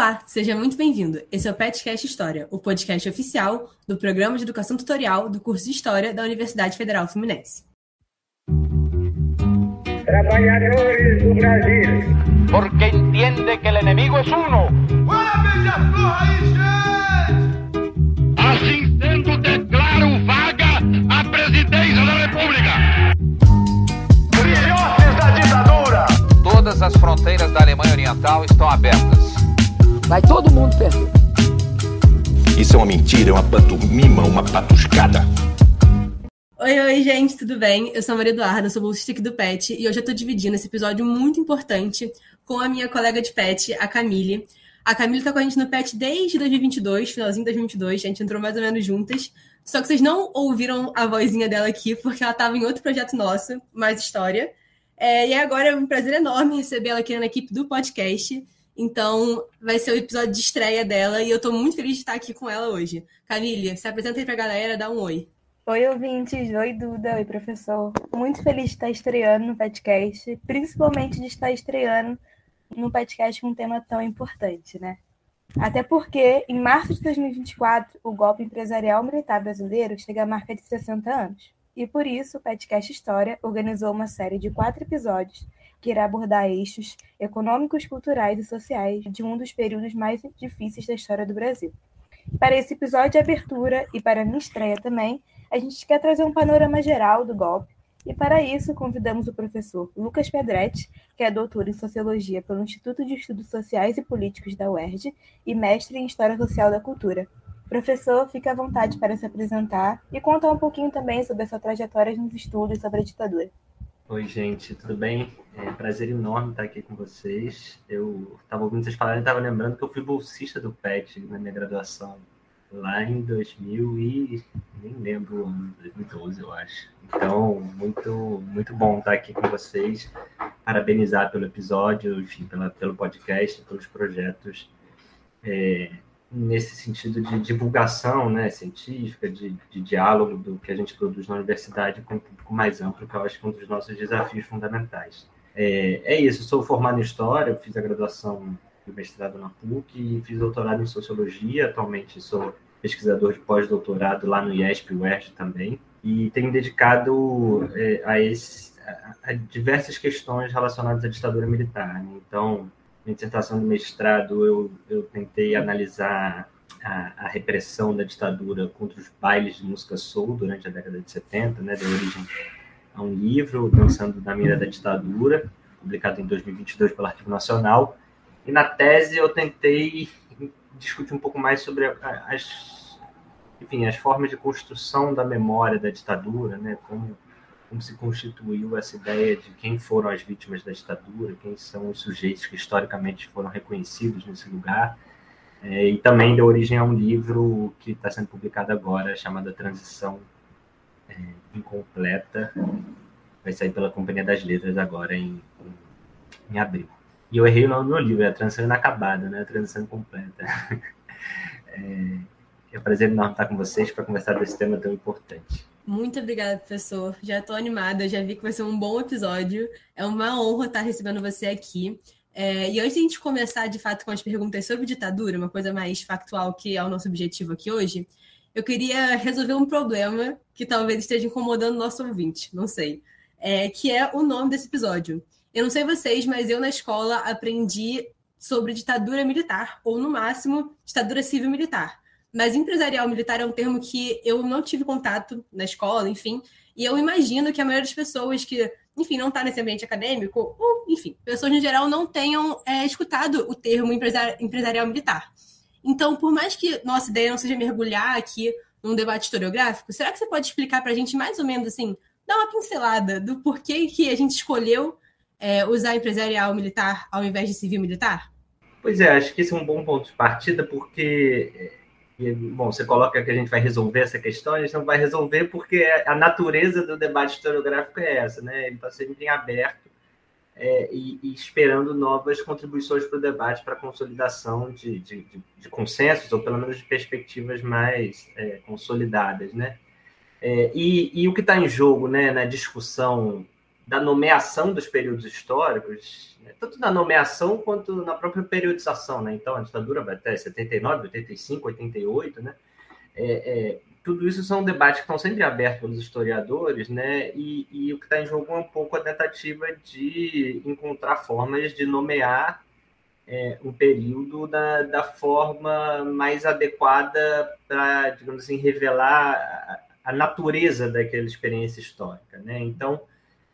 Olá, seja muito bem-vindo. Esse é o PetCast História, o podcast oficial do Programa de Educação Tutorial do curso de História da Universidade Federal Fluminense. Trabalhadores do Brasil. Porque entiende que o inimigo é uno. Assim sendo, declaro vaga a presidência da República. Filhotes da ditadura. Todas as fronteiras da Alemanha Oriental estão abertas. Vai todo mundo perder. Isso é uma mentira, é uma pantomima, uma patuscada. Oi, gente, tudo bem? Eu sou a Maria Eduarda, sou bolsista aqui do PET e hoje eu estou dividindo esse episódio muito importante com a minha colega de PET, a Camille. A Camille está com a gente no PET desde 2022, finalzinho de 2022, a gente entrou mais ou menos juntas, só que vocês não ouviram a vozinha dela aqui porque ela estava em outro projeto nosso, Mais História. E agora é um prazer enorme receber ela aqui na equipe do podcast. Então, vai ser o episódio de estreia dela e eu tô muito feliz de estar aqui com ela hoje. Camille, se apresenta aí pra galera, dá um oi. Oi, ouvintes. Oi, Duda. Oi, professor. Muito feliz de estar estreando no podcast, principalmente de estar estreando no podcast com um tema tão importante, né? Até porque, em março de 2024, o golpe empresarial militar brasileiro chega à marca de 60 anos. E por isso, o podcast História organizou uma série de 4 episódios que irá abordar eixos econômicos, culturais e sociais de um dos períodos mais difíceis da história do Brasil. Para esse episódio de abertura e para a minha estreia também, a gente quer trazer um panorama geral do golpe e para isso convidamos o professor Lucas Pedretti, que é doutor em Sociologia pelo Instituto de Estudos Sociais e Políticos da UERJ e mestre em História Social da Cultura. Professor, fique à vontade para se apresentar e contar um pouquinho também sobre a sua trajetória nos estudos sobre a ditadura. Oi, gente, tudo bem? É um prazer enorme estar aqui com vocês. Eu estava ouvindo vocês falarem e estava lembrando que eu fui bolsista do PET na minha graduação lá em 2000 e nem lembro o ano, 2012, eu acho. Então, muito bom estar aqui com vocês. Parabenizar pelo episódio, enfim, pelo podcast, pelos projetos nesse sentido de divulgação, né, científica, de diálogo do que a gente produz na universidade com um público mais amplo, que eu acho que é um dos nossos desafios fundamentais. É isso, eu sou formado em História, eu fiz a graduação e o mestrado na PUC e fiz doutorado em Sociologia, atualmente sou pesquisador de pós-doutorado lá no IESP e UERJ também, e tenho dedicado a diversas questões relacionadas à ditadura militar, né? Então, minha dissertação de mestrado, eu tentei analisar a repressão da ditadura contra os bailes de música soul durante a década de 70, né, deu origem a um livro, Dançando na Mira da Ditadura, publicado em 2022 pelo Arquivo Nacional. E na tese eu tentei discutir um pouco mais sobre as formas de construção da memória da ditadura, né, como se constituiu essa ideia de quem foram as vítimas da ditadura, quem são os sujeitos que historicamente foram reconhecidos nesse lugar. E também deu origem a um livro que está sendo publicado agora, chamado Transição Incompleta. Vai sair pela Companhia das Letras agora em abril. E eu errei o nome do meu livro, é a Transição Inacabada, né? A Transição Incompleta. É um prazer enorme estar com vocês para conversar desse tema tão importante. Muito obrigada, professor. Já estou animada, já vi que vai ser um bom episódio. É uma honra estar recebendo você aqui. E antes de a gente começar, de fato, com as perguntas sobre ditadura, uma coisa mais factual que é o nosso objetivo aqui hoje, eu queria resolver um problema que talvez esteja incomodando o nosso ouvinte, não sei, que é o nome desse episódio. Eu não sei vocês, mas eu na escola aprendi sobre ditadura militar, ou no máximo, ditadura civil-militar. Mas empresarial militar é um termo que eu não tive contato na escola, enfim, e eu imagino que a maioria das pessoas que, enfim, não está nesse ambiente acadêmico, ou, enfim, pessoas em geral não tenham escutado o termo empresarial militar. Então, por mais que nossa ideia não seja mergulhar aqui num debate historiográfico, será que você pode explicar para a gente mais ou menos, assim, dar uma pincelada do porquê que a gente escolheu usar empresarial militar ao invés de civil militar? Pois é, acho que esse é um bom ponto de partida, porque... Bom, você coloca que a gente vai resolver essa questão, a gente não vai resolver porque a natureza do debate historiográfico é essa, né? Ele está sempre em aberto e esperando novas contribuições para o debate, para a consolidação de consensos, ou pelo menos de perspectivas mais consolidadas, né? E o que está em jogo, né, na discussão da nomeação dos períodos históricos, né? Tanto na nomeação quanto na própria periodização, né? Então, a ditadura vai até 79, 85, 88, né? Tudo isso são debates que estão sempre abertos pelos historiadores, né? E o que está em jogo é um pouco a tentativa de encontrar formas de nomear um período da forma mais adequada para, digamos assim, revelar a natureza daquela experiência histórica, né? Então,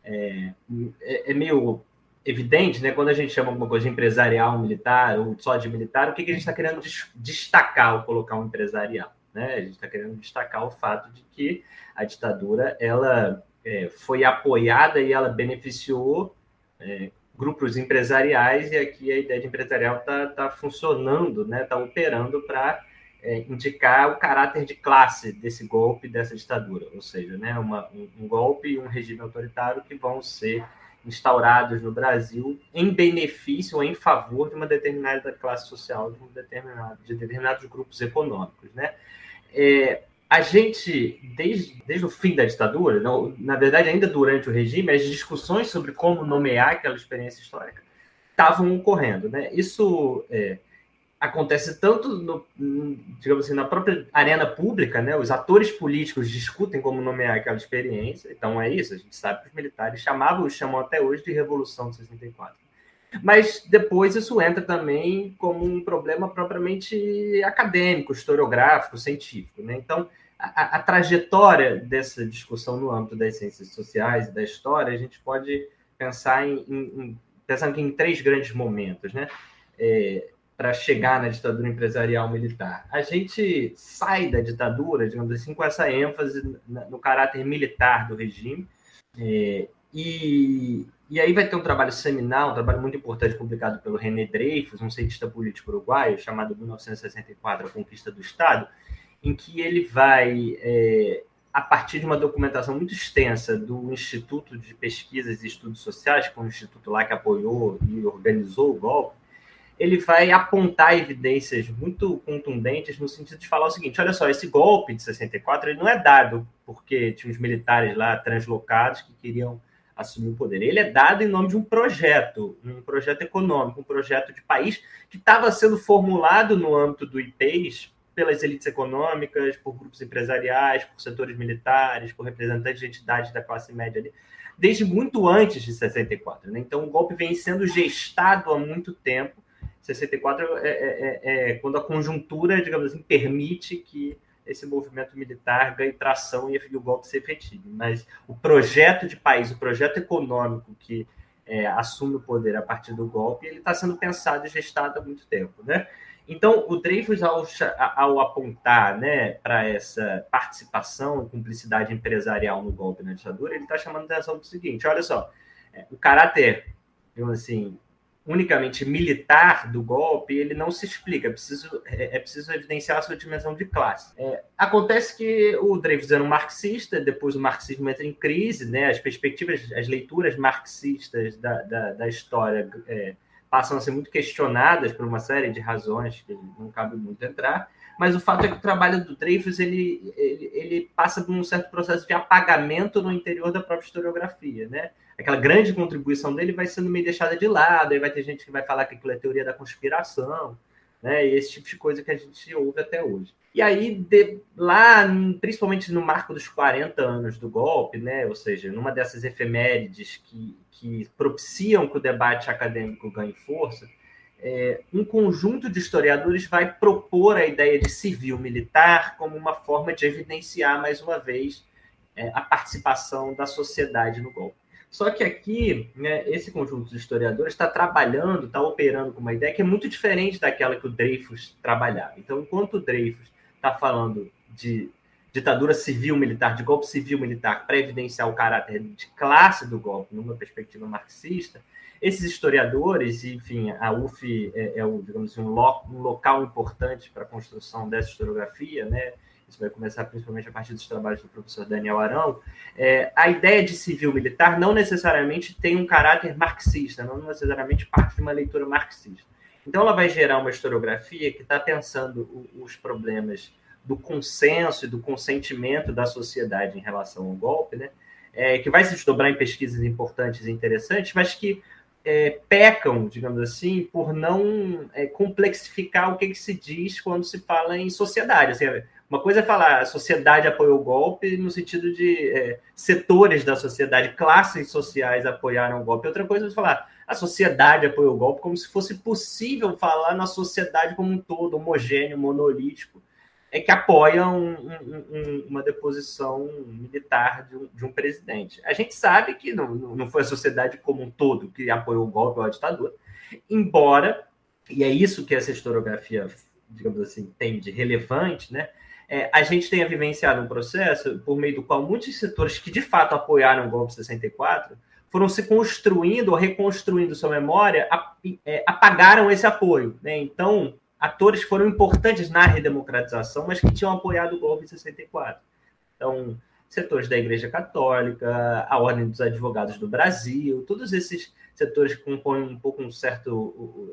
é meio evidente, né? Quando a gente chama alguma coisa de empresarial militar ou só de militar, o que a gente está querendo destacar ao colocar um empresarial, né? A gente está querendo destacar o fato de que a ditadura ela foi apoiada e ela beneficiou grupos empresariais, e aqui a ideia de empresarial está funcionando, né? Está operando para indicar o caráter de classe desse golpe, dessa ditadura, ou seja, né? Um golpe e um regime autoritário que vão ser instaurados no Brasil em benefício ou em favor de uma determinada classe social, de determinados grupos econômicos, né? A gente, desde o fim da ditadura, na verdade, ainda durante o regime, as discussões sobre como nomear aquela experiência histórica estavam ocorrendo, né? Isso acontece tanto, digamos assim, na própria arena pública, né? Os atores políticos discutem como nomear aquela experiência, então é isso, a gente sabe que os militares chamam até hoje de Revolução de 64. Mas depois isso entra também como um problema propriamente acadêmico, historiográfico, científico, né? Então, a trajetória dessa discussão no âmbito das ciências sociais e da história, a gente pode pensar em 3 grandes momentos, né? Para chegar na ditadura empresarial militar. A gente sai da ditadura, digamos assim, com essa ênfase no caráter militar do regime, e aí vai ter um trabalho seminal, um trabalho muito importante publicado pelo René Dreyfus, um cientista político uruguaio, chamado 1964, A Conquista do Estado, em que ele vai, a partir de uma documentação muito extensa do Instituto de Pesquisas e Estudos Sociais, que é um instituto lá que apoiou e organizou o golpe, ele vai apontar evidências muito contundentes no sentido de falar o seguinte: olha só, esse golpe de 64 ele não é dado porque tinha uns militares lá translocados que queriam assumir o poder. Ele é dado em nome de um projeto econômico, um projeto de país que estava sendo formulado no âmbito do IPES pelas elites econômicas, por grupos empresariais, por setores militares, por representantes de entidades da classe média ali, desde muito antes de 64. Né? Então, o golpe vem sendo gestado há muito tempo. 64 é quando a conjuntura, digamos assim, permite que esse movimento militar ganhe tração e o golpe se efetive. Mas o projeto de país, o projeto econômico que assume o poder a partir do golpe, ele está sendo pensado e gestado há muito tempo, né? Então, o Dreyfus, ao apontar, né, para essa participação e cumplicidade empresarial no golpe na ditadura, ele está chamando a atenção do seguinte: olha só, o caráter, digamos assim, unicamente militar do golpe, ele não se explica, é preciso evidenciar a sua dimensão de classe. Acontece que o Dreyfus era um marxista, depois o marxismo entra em crise, né? As perspectivas, as leituras marxistas da história passam a ser muito questionadas por uma série de razões que não cabe muito entrar, mas o fato é que o trabalho do Dreyfus ele passa por um certo processo de apagamento no interior da própria historiografia, né? Aquela grande contribuição dele vai sendo meio deixada de lado, aí vai ter gente que vai falar que aquilo é teoria da conspiração, né? E esse tipo de coisa que a gente ouve até hoje. E aí, lá, principalmente no marco dos 40 anos do golpe, né? Ou seja, numa dessas efemérides que propiciam que o debate acadêmico ganhe força, um conjunto de historiadores vai propor a ideia de civil-militar como uma forma de evidenciar, mais uma vez, a participação da sociedade no golpe. Só que aqui, né, esse conjunto de historiadores está trabalhando, está operando com uma ideia que é muito diferente daquela que o Dreyfus trabalhava. Então, enquanto o Dreyfus está falando de ditadura civil-militar, de golpe civil-militar, para evidenciar o caráter de classe do golpe numa perspectiva marxista, esses historiadores, enfim, a UF digamos assim, um local importante para a construção dessa historiografia, né? Isso vai começar principalmente a partir dos trabalhos do professor Daniel Arão. A ideia de civil-militar não necessariamente tem um caráter marxista, não necessariamente parte de uma leitura marxista. Então, ela vai gerar uma historiografia que está pensando os problemas do consenso e do consentimento da sociedade em relação ao golpe, né? que vai se desdobrar em pesquisas importantes e interessantes, mas que pecam, digamos assim, por não complexificar o que se diz quando se fala em sociedade. Assim, uma coisa é falar a sociedade apoiou o golpe no sentido de setores da sociedade, classes sociais apoiaram o golpe. Outra coisa é falar a sociedade apoiou o golpe como se fosse possível falar na sociedade como um todo, homogêneo, monolítico, que apoia uma deposição militar de um presidente. A gente sabe que não foi a sociedade como um todo que apoiou o golpe ou a ditadura, embora, e é isso que essa historiografia, digamos assim, tem de relevante, né? A gente tenha vivenciado um processo por meio do qual muitos setores que de fato apoiaram o golpe de 64 foram se construindo ou reconstruindo sua memória, apagaram esse apoio, né? Então, atores que foram importantes na redemocratização, mas que tinham apoiado o golpe de 64. Então, setores da Igreja Católica, a Ordem dos Advogados do Brasil, todos esses setores que compõem um pouco um certo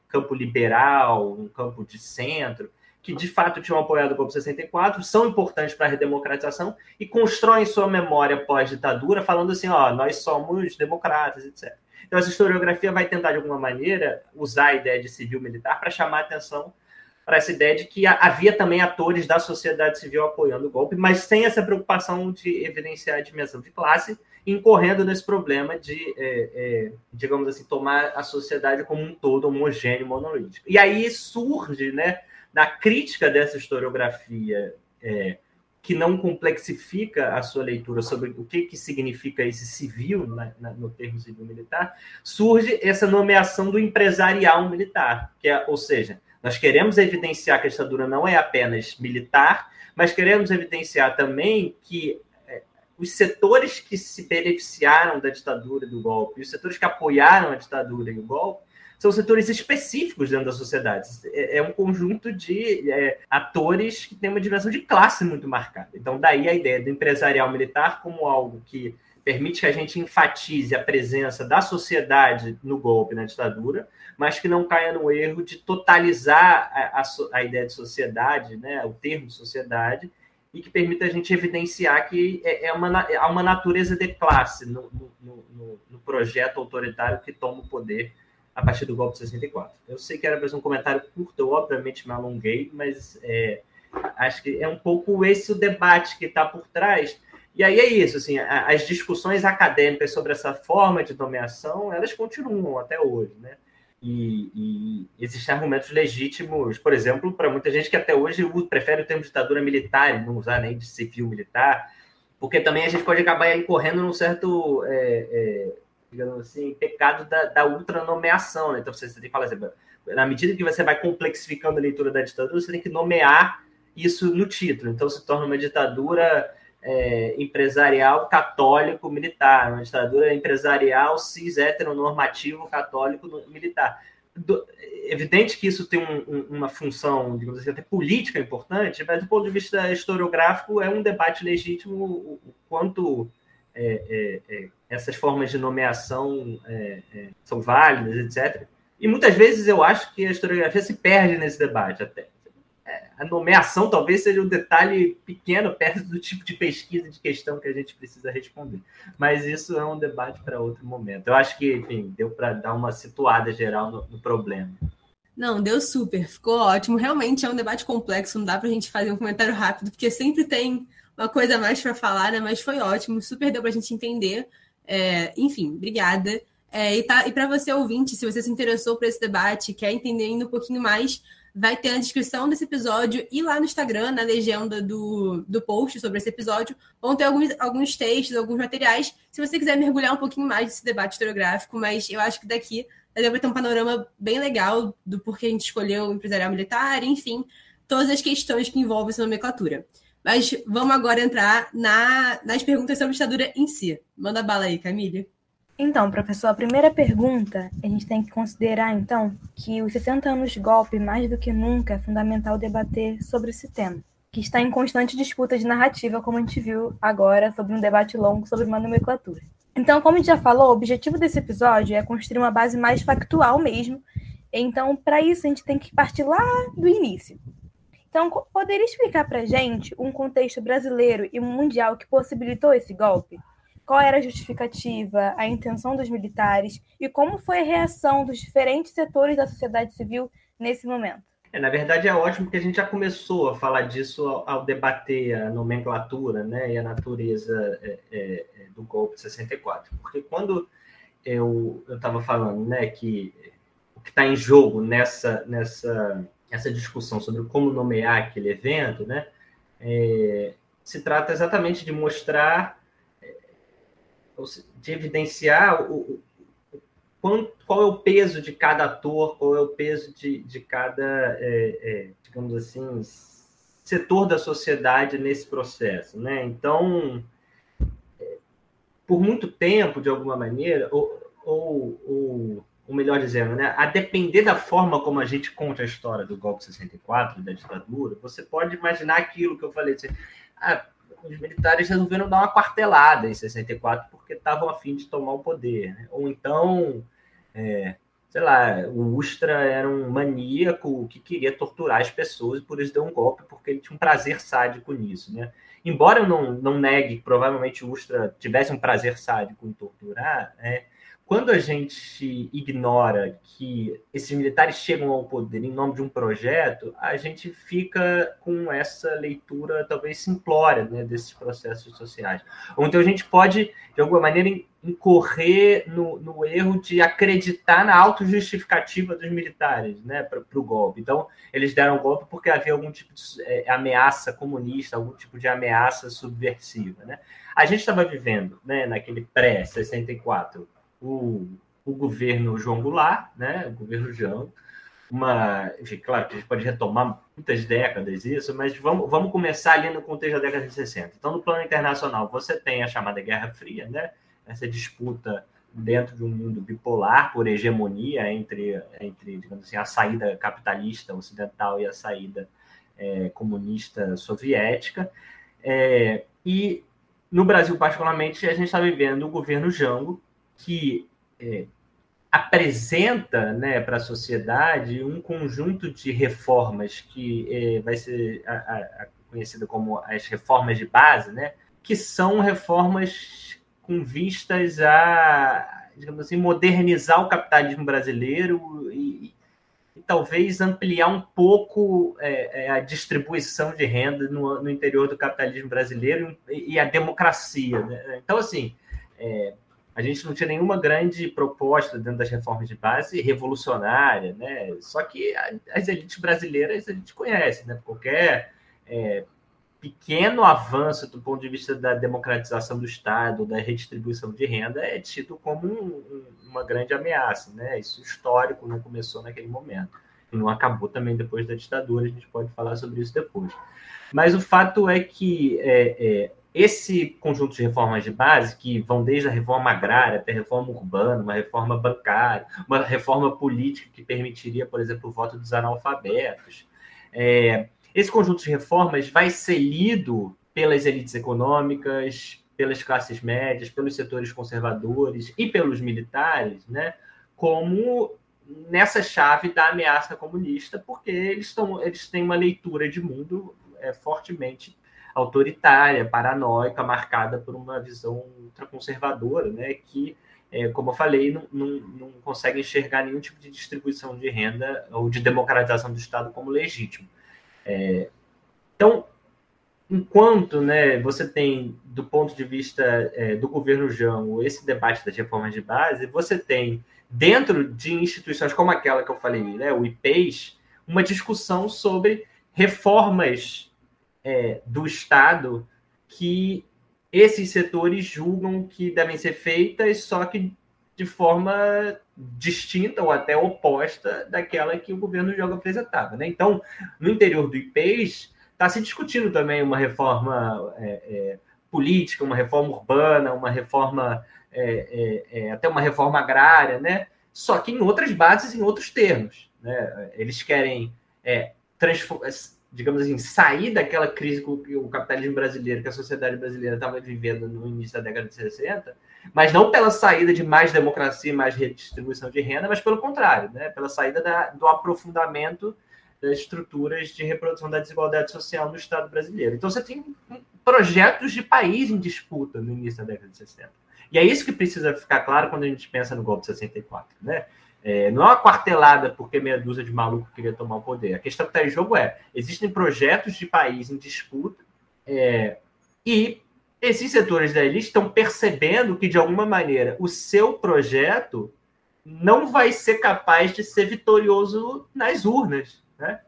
campo liberal, um campo de centro, que de fato tinham apoiado o golpe de 64, são importantes para a redemocratização e constroem sua memória pós-ditadura falando assim, nós somos democratas, etc. Então, essa historiografia vai tentar, de alguma maneira, usar a ideia de civil-militar para chamar a atenção para essa ideia de que havia também atores da sociedade civil apoiando o golpe, mas sem essa preocupação de evidenciar a dimensão de classe, incorrendo nesse problema de, digamos assim, tomar a sociedade como um todo homogêneo, monolítico. E aí surge, né, da crítica dessa historiografia que não complexifica a sua leitura sobre o que significa esse civil, no termo civil-militar, surge essa nomeação do empresarial militar, ou seja, nós queremos evidenciar que a ditadura não é apenas militar, mas queremos evidenciar também que os setores que se beneficiaram da ditadura e do golpe, os setores que apoiaram a ditadura e o golpe, são setores específicos dentro da sociedade. É um conjunto de atores que tem uma dimensão de classe muito marcada. Então, daí a ideia do empresarial militar como algo que permite que a gente enfatize a presença da sociedade no golpe, na ditadura, mas que não caia no erro de totalizar a ideia de sociedade, né, o termo sociedade, e que permita a gente evidenciar que há uma natureza de classe no projeto autoritário que toma o poder a partir do golpe de 64. Eu sei que era para um comentário curto, eu obviamente me alonguei, mas acho que é um pouco esse o debate que está por trás. E aí é isso, assim, as discussões acadêmicas sobre essa forma de nomeação, elas continuam até hoje, né? E existem argumentos legítimos, por exemplo, para muita gente que até hoje prefere o termo ditadura militar e não usar nem de civil militar, porque também a gente pode acabar incorrendo num certo... digamos assim, pecado da ultranomeação, né? Então você tem que falar assim, na medida que você vai complexificando a leitura da ditadura, você tem que nomear isso no título. Então se torna uma ditadura empresarial católico militar, uma ditadura empresarial cis heteronormativo católico militar. Evidente que isso tem uma função, digamos assim, até política importante, mas do ponto de vista historiográfico é um debate legítimo o quanto essas formas de nomeação são válidas, etc. E muitas vezes eu acho que a historiografia se perde nesse debate até. A nomeação talvez seja um detalhe pequeno perto do tipo de pesquisa de questão que a gente precisa responder. Mas isso é um debate para outro momento. Eu acho que, enfim, deu para dar uma situada geral no problema. Não, deu super, ficou ótimo. Realmente é um debate complexo, não dá para a gente fazer um comentário rápido, porque sempre tem uma coisa a mais para falar, né? Mas foi ótimo, super deu para a gente entender. Enfim, obrigada. E para você, ouvinte, se você se interessou por esse debate, quer entender ainda um pouquinho mais, vai ter na descrição desse episódio e lá no Instagram, na legenda do post sobre esse episódio, vão ter alguns textos, alguns materiais, se você quiser mergulhar um pouquinho mais nesse debate historiográfico, mas eu acho que daqui dá para ter um panorama bem legal do porquê a gente escolheu o empresarial militar, enfim, todas as questões que envolvem essa nomenclatura. Mas vamos agora entrar nas perguntas sobre a ditadura em si. Manda bala aí, Camille. Então, professor, a primeira pergunta, a gente tem que considerar, então, que os 60 anos de golpe, mais do que nunca, é fundamental debater sobre esse tema, que está em constante disputa de narrativa, como a gente viu agora, sobre um debate longo sobre uma nomenclatura. Então, como a gente já falou, o objetivo desse episódio é construir uma base mais factual mesmo. Então, para isso, a gente tem que partir lá do início. Então, poderia explicar para a gente um contexto brasileiro e mundial que possibilitou esse golpe? qual era a justificativa, a intenção dos militares e como foi a reação dos diferentes setores da sociedade civil nesse momento. Na verdade, é ótimo que a gente já começou a falar disso ao debater a nomenclatura, né, e a natureza do golpe de 64. Porque quando eu estava falando, né, que o que está em jogo nessa discussão sobre como nomear aquele evento, né, se trata exatamente de mostrar, de evidenciar qual é o peso de cada ator, qual é o peso de cada, digamos assim, setor da sociedade nesse processo, né? Então, por muito tempo, de alguma maneira, ou melhor dizendo, né, a depender da forma como a gente conta a história do golpe de 64, da ditadura, você pode imaginar aquilo que eu falei, assim, os militares resolveram dar uma quartelada em 64 porque estavam a fim de tomar o poder, né? Ou então, sei lá, o Ustra era um maníaco que queria torturar as pessoas e por isso deu um golpe, porque ele tinha um prazer sádico nisso, né? Embora eu não negue que provavelmente o Ustra tivesse um prazer sádico em torturar, quando a gente ignora que esses militares chegam ao poder em nome de um projeto, a gente fica com essa leitura talvez simplória, né, desses processos sociais. Ou então a gente pode, de alguma maneira, incorrer no erro de acreditar na autojustificativa dos militares, né, para o golpe. Então, eles deram o golpe porque havia algum tipo de ameaça comunista, algum tipo de ameaça subversiva, né? A gente estava vivendo, né, naquele pré-64, o governo João Goulart, né, o governo Jango, enfim, claro que a gente pode retomar muitas décadas isso, mas vamos começar ali no contexto da década de 60. Então, no plano internacional, você tem a chamada Guerra Fria, né, essa disputa dentro de um mundo bipolar por hegemonia entre digamos assim, a saída capitalista ocidental e a saída comunista soviética. E no Brasil, particularmente, a gente está vivendo o governo Jango, que apresenta, né, para a sociedade um conjunto de reformas que vai ser conhecida como as reformas de base, né, que são reformas com vistas a, digamos assim, modernizar o capitalismo brasileiro e talvez ampliar um pouco a distribuição de renda no interior do capitalismo brasileiro e a democracia, né? Então, assim, a gente não tinha nenhuma grande proposta dentro das reformas de base revolucionária, né? Só que as elites brasileiras a gente conhece, né? Qualquer pequeno avanço do ponto de vista da democratização do Estado, da redistribuição de renda, é tido como uma grande ameaça, né? Isso histórico, não começou naquele momento. E não acabou também depois da ditadura, a gente pode falar sobre isso depois. Mas o fato é que esse conjunto de reformas de base, que vão desde a reforma agrária até a reforma urbana, uma reforma bancária, uma reforma política que permitiria, por exemplo, o voto dos analfabetos, esse conjunto de reformas vai ser lido pelas elites econômicas, pelas classes médias, pelos setores conservadores e pelos militares, né, como nessa chave da ameaça comunista, porque eles têm uma leitura de mundo fortemente autoritária, paranoica, marcada por uma visão ultraconservadora, né, que, como eu falei, não consegue enxergar nenhum tipo de distribuição de renda ou de democratização do Estado como legítimo. Então, enquanto, né, você tem, do ponto de vista do governo Jango, esse debate das reformas de base, você tem, dentro de instituições como aquela que eu falei, né, o IPES, uma discussão sobre reformas do Estado que esses setores julgam que devem ser feitas, só que de forma distinta ou até oposta daquela que o governo Jango apresentava, né? Então, no interior do IPES, está se discutindo também uma reforma política, uma reforma urbana, uma reforma, até uma reforma agrária, né? Só que em outras bases, em outros termos, né? Eles querem digamos assim, sair daquela crise que o capitalismo brasileiro, que a sociedade brasileira estava vivendo no início da década de 60, mas não pela saída de mais democracia e mais redistribuição de renda, mas pelo contrário, né? Pela saída do aprofundamento das estruturas de reprodução da desigualdade social no Estado brasileiro. Então, você tem projetos de país em disputa no início da década de 60. E é isso que precisa ficar claro quando a gente pensa no golpe de 64, né? Não é uma quartelada porque meia dúzia de maluco queria tomar o poder. A questão que está em jogo existem projetos de país em disputa e esses setores da elite estão percebendo que, de alguma maneira, o seu projeto não vai ser capaz de ser vitorioso nas urnas, né?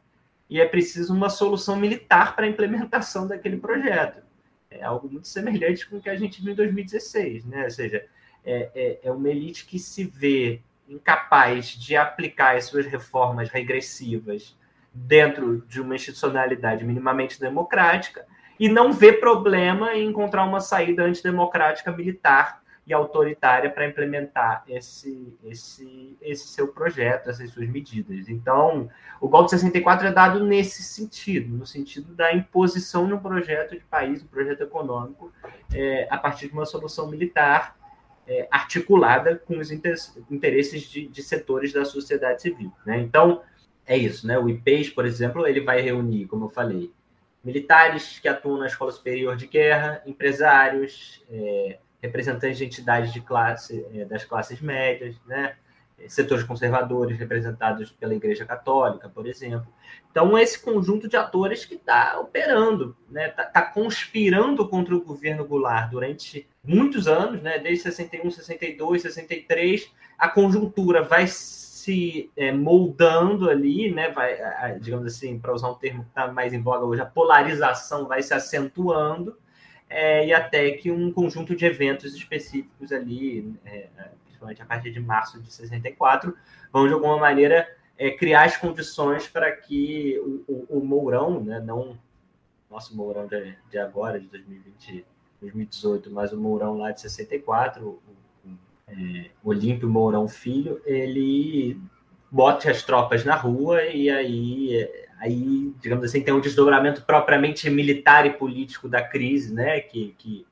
E é preciso uma solução militar para a implementação daquele projeto. É algo muito semelhante com o que a gente viu em 2016, né? Ou seja, é uma elite que se vê incapaz de aplicar as suas reformas regressivas dentro de uma institucionalidade minimamente democrática e não vê problema em encontrar uma saída antidemocrática militar e autoritária para implementar esse seu projeto, essas suas medidas. Então, o golpe de 64 é dado nesse sentido, no sentido da imposição de um projeto de país, um projeto econômico, a partir de uma solução militar articulada com os interesses de setores da sociedade civil, né? Então, é isso, né? O IPES, por exemplo, ele vai reunir, como eu falei, militares que atuam na Escola Superior de Guerra, empresários, representantes de entidades de classe, das classes médias, né? Setores conservadores representados pela Igreja Católica, por exemplo. Então, esse conjunto de atores que está operando, né? Tá conspirando contra o governo Goulart durante muitos anos, né? Desde 61, 62, 63, a conjuntura vai se moldando ali, né? Vai, digamos assim, para usar um termo que está mais em voga hoje, a polarização vai se acentuando, e até que um conjunto de eventos específicos ali, principalmente a partir de março de 64, vão, de alguma maneira, criar as condições para que o Mourão, né, não nosso Mourão de agora, de 2020, 2018, mas o Mourão lá de 64, Olímpio Mourão Filho, ele bote as tropas na rua e aí, digamos assim, tem um desdobramento propriamente militar e político da crise, né, que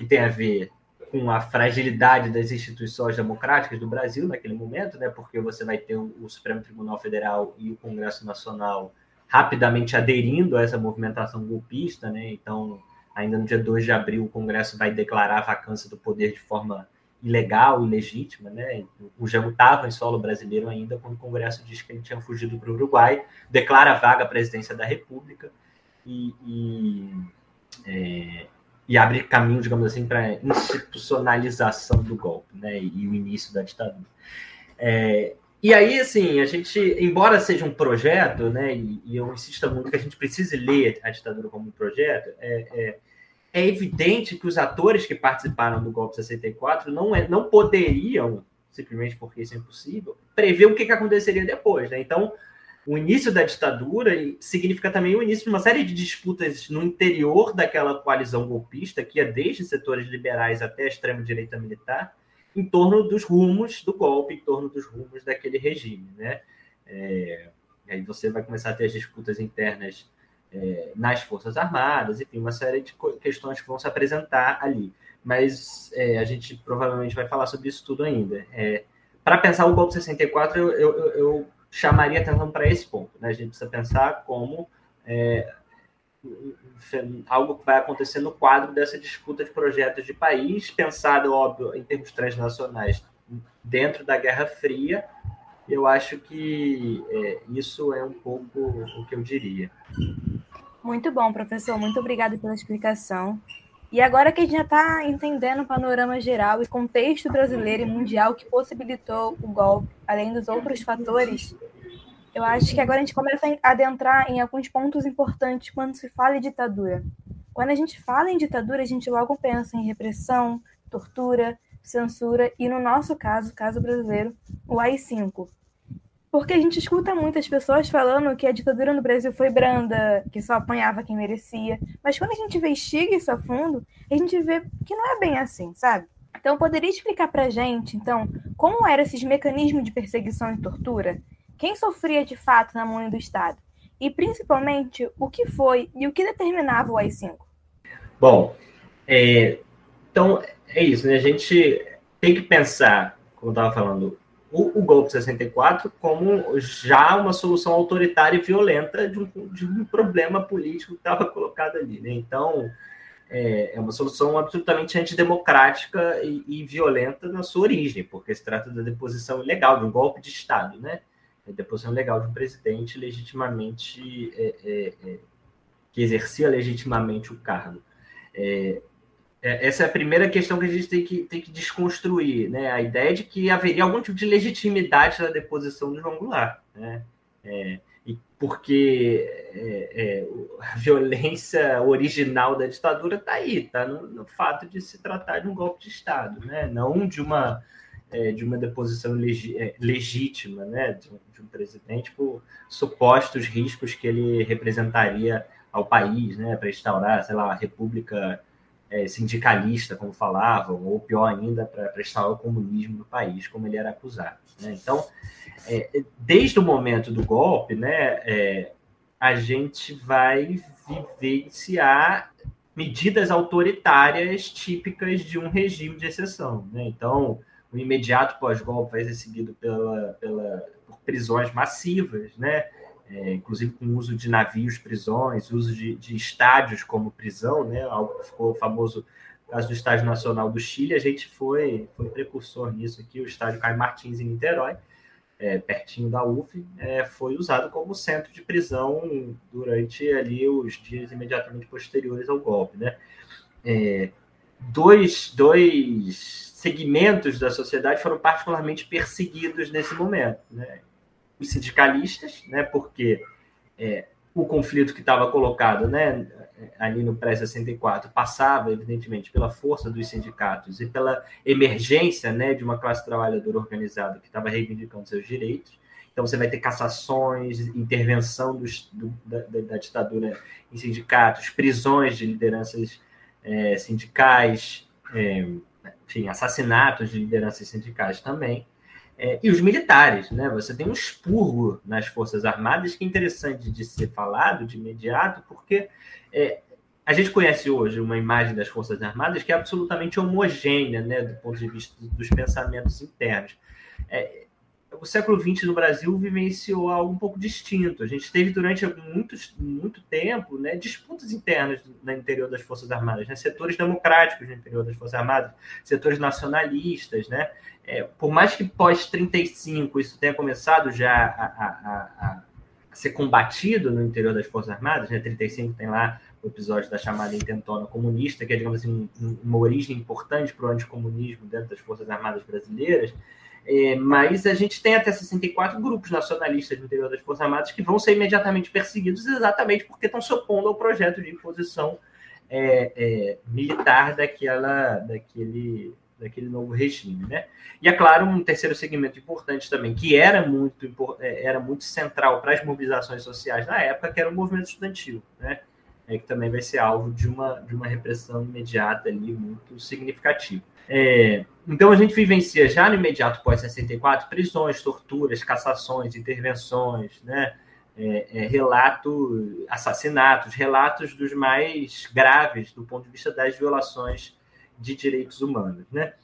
tem a ver com a fragilidade das instituições democráticas do Brasil naquele momento, né, porque você vai ter o Supremo Tribunal Federal e o Congresso Nacional rapidamente aderindo a essa movimentação golpista, né? Então, ainda no dia 2 de abril, o Congresso vai declarar a vacância do poder de forma ilegal, ilegítima, né? O Jango estava em solo brasileiro ainda quando o Congresso diz que ele tinha fugido para o Uruguai, declara vaga à presidência da República e abre caminho, digamos assim, para a institucionalização do golpe, né? E o início da ditadura. E aí, assim, a gente, embora seja um projeto, né? E eu insisto muito que a gente precise ler a ditadura como um projeto, é evidente que os atores que participaram do golpe de 64 não poderiam, simplesmente porque isso é impossível, prever o que aconteceria depois, né? Então, o início da ditadura significa também o início de uma série de disputas no interior daquela coalizão golpista, que ia desde setores liberais até a extrema-direita militar, em torno dos rumos do golpe, em torno dos rumos daquele regime, né? Aí você vai começar a ter as disputas internas nas Forças Armadas, enfim, uma série de questões que vão se apresentar ali. Mas a gente provavelmente vai falar sobre isso tudo ainda. Para pensar o golpe de 64, eu chamaria atenção para esse ponto, né? A gente precisa pensar como algo que vai acontecer no quadro dessa disputa de projetos de país, pensado, óbvio, em termos transnacionais, dentro da Guerra Fria. Eu acho que isso é um pouco o que eu diria. Muito bom, professor. Muito obrigada pela explicação. E agora que a gente já está entendendo o panorama geral e contexto brasileiro e mundial que possibilitou o golpe, além dos outros fatores, eu acho que agora a gente começa a adentrar em alguns pontos importantes quando se fala em ditadura. Quando a gente fala em ditadura, a gente logo pensa em repressão, tortura, censura e, no nosso caso, caso brasileiro, o AI-5. Porque a gente escuta muitas pessoas falando que a ditadura no Brasil foi branda, que só apanhava quem merecia. Mas quando a gente investiga isso a fundo, a gente vê que não é bem assim, sabe? Então, poderia explicar pra gente, então, como eram esses mecanismos de perseguição e tortura? Quem sofria de fato na mão do Estado? E, principalmente, o que foi e o que determinava o AI-5? Bom, então, é isso, né? A gente tem que pensar, como eu estava falando, o golpe de 64 como já uma solução autoritária e violenta de um problema político que estava colocado ali, né? Então, é uma solução absolutamente antidemocrática e violenta na sua origem, porque se trata da deposição ilegal, de um golpe de Estado, né? A deposição ilegal de um presidente legitimamente, que exercia legitimamente o cargo. Essa é a primeira questão que a gente tem que desconstruir, né? A ideia de que haveria algum tipo de legitimidade na deposição de João Goulart, né? E porque a violência original da ditadura está aí, está no fato de se tratar de um golpe de Estado, né? Não de uma deposição legítima, né? De um presidente por supostos riscos que ele representaria ao país, né? Para instaurar, sei lá, a república sindicalista, como falavam, ou pior ainda, para instaurar o comunismo no país, como ele era acusado, né? Então, desde o momento do golpe, né, a gente vai vivenciar medidas autoritárias típicas de um regime de exceção, né? Então, o imediato pós-golpe vai ser seguido por prisões massivas, né? Inclusive com o uso de navios prisões, uso de estádios como prisão, né? Algo que ficou famoso no caso do Estádio Nacional do Chile. A gente foi precursor nisso aqui, o estádio Caio Martins em Niterói, pertinho da UF, foi usado como centro de prisão durante ali os dias imediatamente posteriores ao golpe, né? Dois segmentos da sociedade foram particularmente perseguidos nesse momento, né? Os sindicalistas, né, porque o conflito que estava colocado, né, ali no pré-64 passava, evidentemente, pela força dos sindicatos e pela emergência, né, de uma classe trabalhadora organizada que estava reivindicando seus direitos. Então, você vai ter cassações, intervenção da ditadura em sindicatos, prisões de lideranças sindicais, enfim, assassinatos de lideranças sindicais também. E os militares, né? Você tem um expurgo nas Forças Armadas que é interessante de ser falado de imediato, porque a gente conhece hoje uma imagem das Forças Armadas que é absolutamente homogênea, né, do ponto de vista dos pensamentos internos. O século XX no Brasil vivenciou algo um pouco distinto. A gente teve durante muito tempo, né, disputas internas no interior das Forças Armadas, né, setores democráticos no interior das Forças Armadas, setores nacionalistas, né? Por mais que pós-35 isso tenha começado já a ser combatido no interior das Forças Armadas, né? 35 tem lá o episódio da chamada intentona comunista, que é, digamos assim, uma origem importante para o anticomunismo dentro das Forças Armadas brasileiras, mas a gente tem até 64 grupos nacionalistas no interior das Forças Armadas que vão ser imediatamente perseguidos exatamente porque estão se opondo ao projeto de imposição militar daquele novo regime, né? E, é claro, um terceiro segmento importante também, que era muito central para as mobilizações sociais na época, que era o movimento estudantil, né? Que também vai ser alvo de uma repressão imediata ali, muito significativa. Então, a gente vivencia já no imediato pós-64 prisões, torturas, cassações, intervenções, né? Assassinatos, relatos dos mais graves do ponto de vista das violações de direitos humanos, né?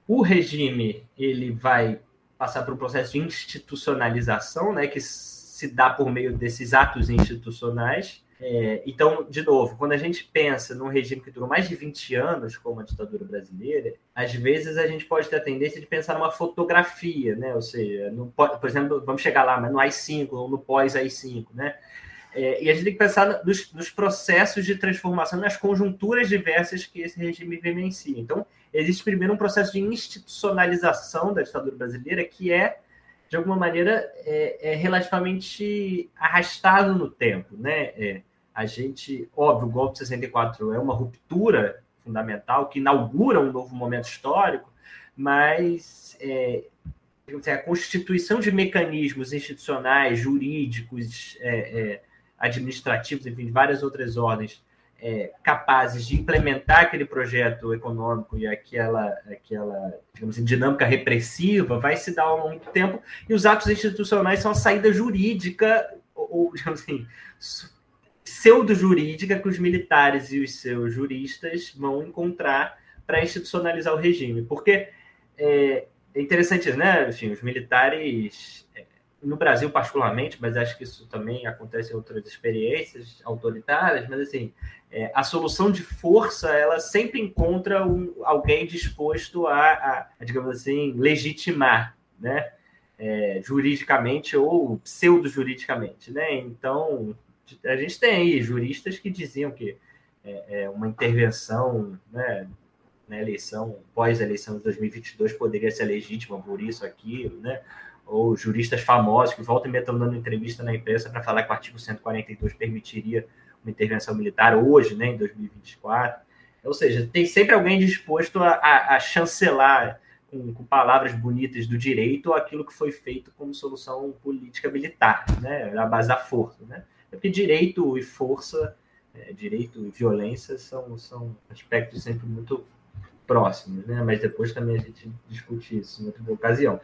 O regime ele vai passar por um processo de institucionalização, né, que se dá por meio desses atos institucionais. Então, de novo, quando a gente pensa num regime que durou mais de 20 anos, como a ditadura brasileira, às vezes a gente pode ter a tendência de pensar numa fotografia, né? Ou seja, por exemplo, vamos chegar lá, mas no AI-5 ou no pós-AI-5, né? E a gente tem que pensar nos processos de transformação, nas conjunturas diversas que esse regime vivencia. Então, existe primeiro um processo de institucionalização da ditadura brasileira que de alguma maneira, relativamente arrastado no tempo, né? Óbvio, o golpe de 64 é uma ruptura fundamental que inaugura um novo momento histórico, mas a constituição de mecanismos institucionais, jurídicos, administrativos, enfim, de várias outras ordens, capazes de implementar aquele projeto econômico e aquela digamos assim, dinâmica repressiva vai se dar ao longo do tempo, e os atos institucionais são a saída jurídica, ou digamos assim, pseudo-jurídica que os militares e os seus juristas vão encontrar para institucionalizar o regime. Porque é interessante, né? Enfim, os militares, no Brasil particularmente, mas acho que isso também acontece em outras experiências autoritárias, mas assim, a solução de força, ela sempre encontra alguém disposto a, digamos assim, legitimar, né? Juridicamente ou pseudo-juridicamente, né? Então, a gente tem aí juristas que diziam que uma intervenção, né, na eleição, pós-eleição de 2022, poderia ser legítima por isso, aquilo, né? Ou juristas famosos que voltam e meio estão dando entrevista na imprensa para falar que o artigo 142 permitiria uma intervenção militar hoje, né, em 2024. Ou seja, tem sempre alguém disposto a chancelar com palavras bonitas do direito aquilo que foi feito como solução política militar, né, na base da força, né? Porque direito e força, direito e violência são aspectos sempre muito próximos, né? Mas depois também a gente discute isso em outra ocasião.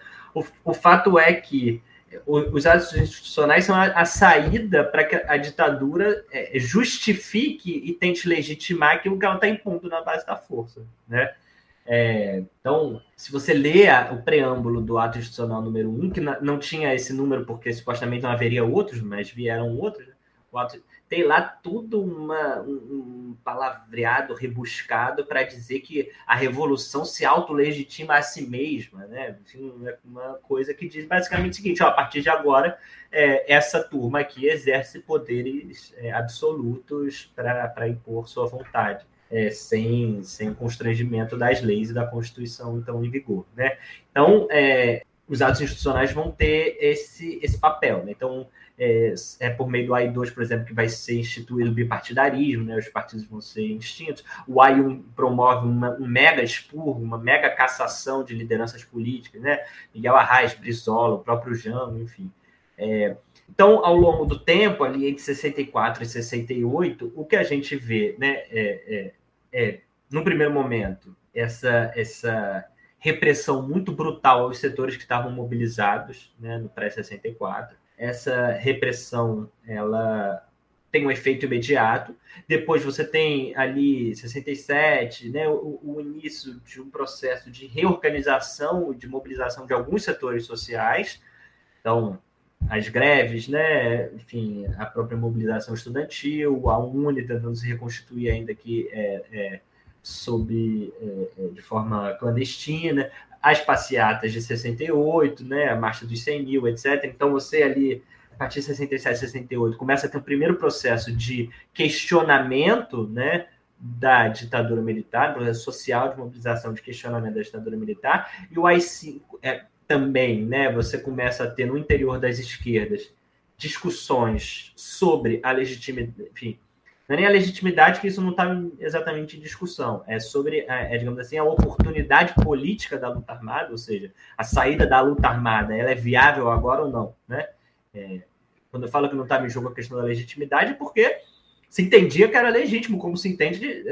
O fato é que os atos institucionais são a saída para que a ditadura justifique e tente legitimar aquilo que ela está impondo na base da força, né? Então, se você lê o preâmbulo do ato institucional número 1, que não tinha esse número porque supostamente não haveria outros, mas vieram outros, né? Tem lá tudo um palavreado rebuscado para dizer que a revolução se autolegitima a si mesma, né? Uma coisa que diz basicamente o seguinte: a partir de agora, essa turma aqui exerce poderes absolutos para impor sua vontade, sem constrangimento das leis e da Constituição então em vigor, né? Então, os atos institucionais vão ter esse papel, né? Então, por meio do AI-2, por exemplo, que vai ser instituído o bipartidarismo, né? Os partidos vão ser extintos. O AI-1 promove um mega expurgo, uma mega cassação de lideranças políticas, né? Miguel Arraes, Brizola, o próprio Jango, enfim. Então, ao longo do tempo, ali entre 64 e 68, o que a gente vê, né, no primeiro momento, essa repressão muito brutal aos setores que estavam mobilizados, né, no pré-64. Essa repressão, ela tem um efeito imediato. Depois você tem ali 67, né, o início de um processo de reorganização e de mobilização de alguns setores sociais. Então, as greves, né, enfim, a própria mobilização estudantil, a UNE tentando se reconstituir ainda que de forma clandestina, as passeatas de 68, né, a Marcha dos 100 mil, etc. Então, você ali, a partir de 67, 68, começa a ter um primeiro processo de questionamento, né, da ditadura militar, processo social de mobilização de questionamento da ditadura militar, e o AI-5 também, né, você começa a ter no interior das esquerdas discussões sobre a legitimidade, enfim, não é nem a legitimidade, que isso não está exatamente em discussão. É sobre, digamos assim, a oportunidade política da luta armada, ou seja, a saída da luta armada, ela é viável agora ou não, né? Quando eu falo que não estava em jogo a questão da legitimidade, é porque se entendia que era legítimo, como se entende,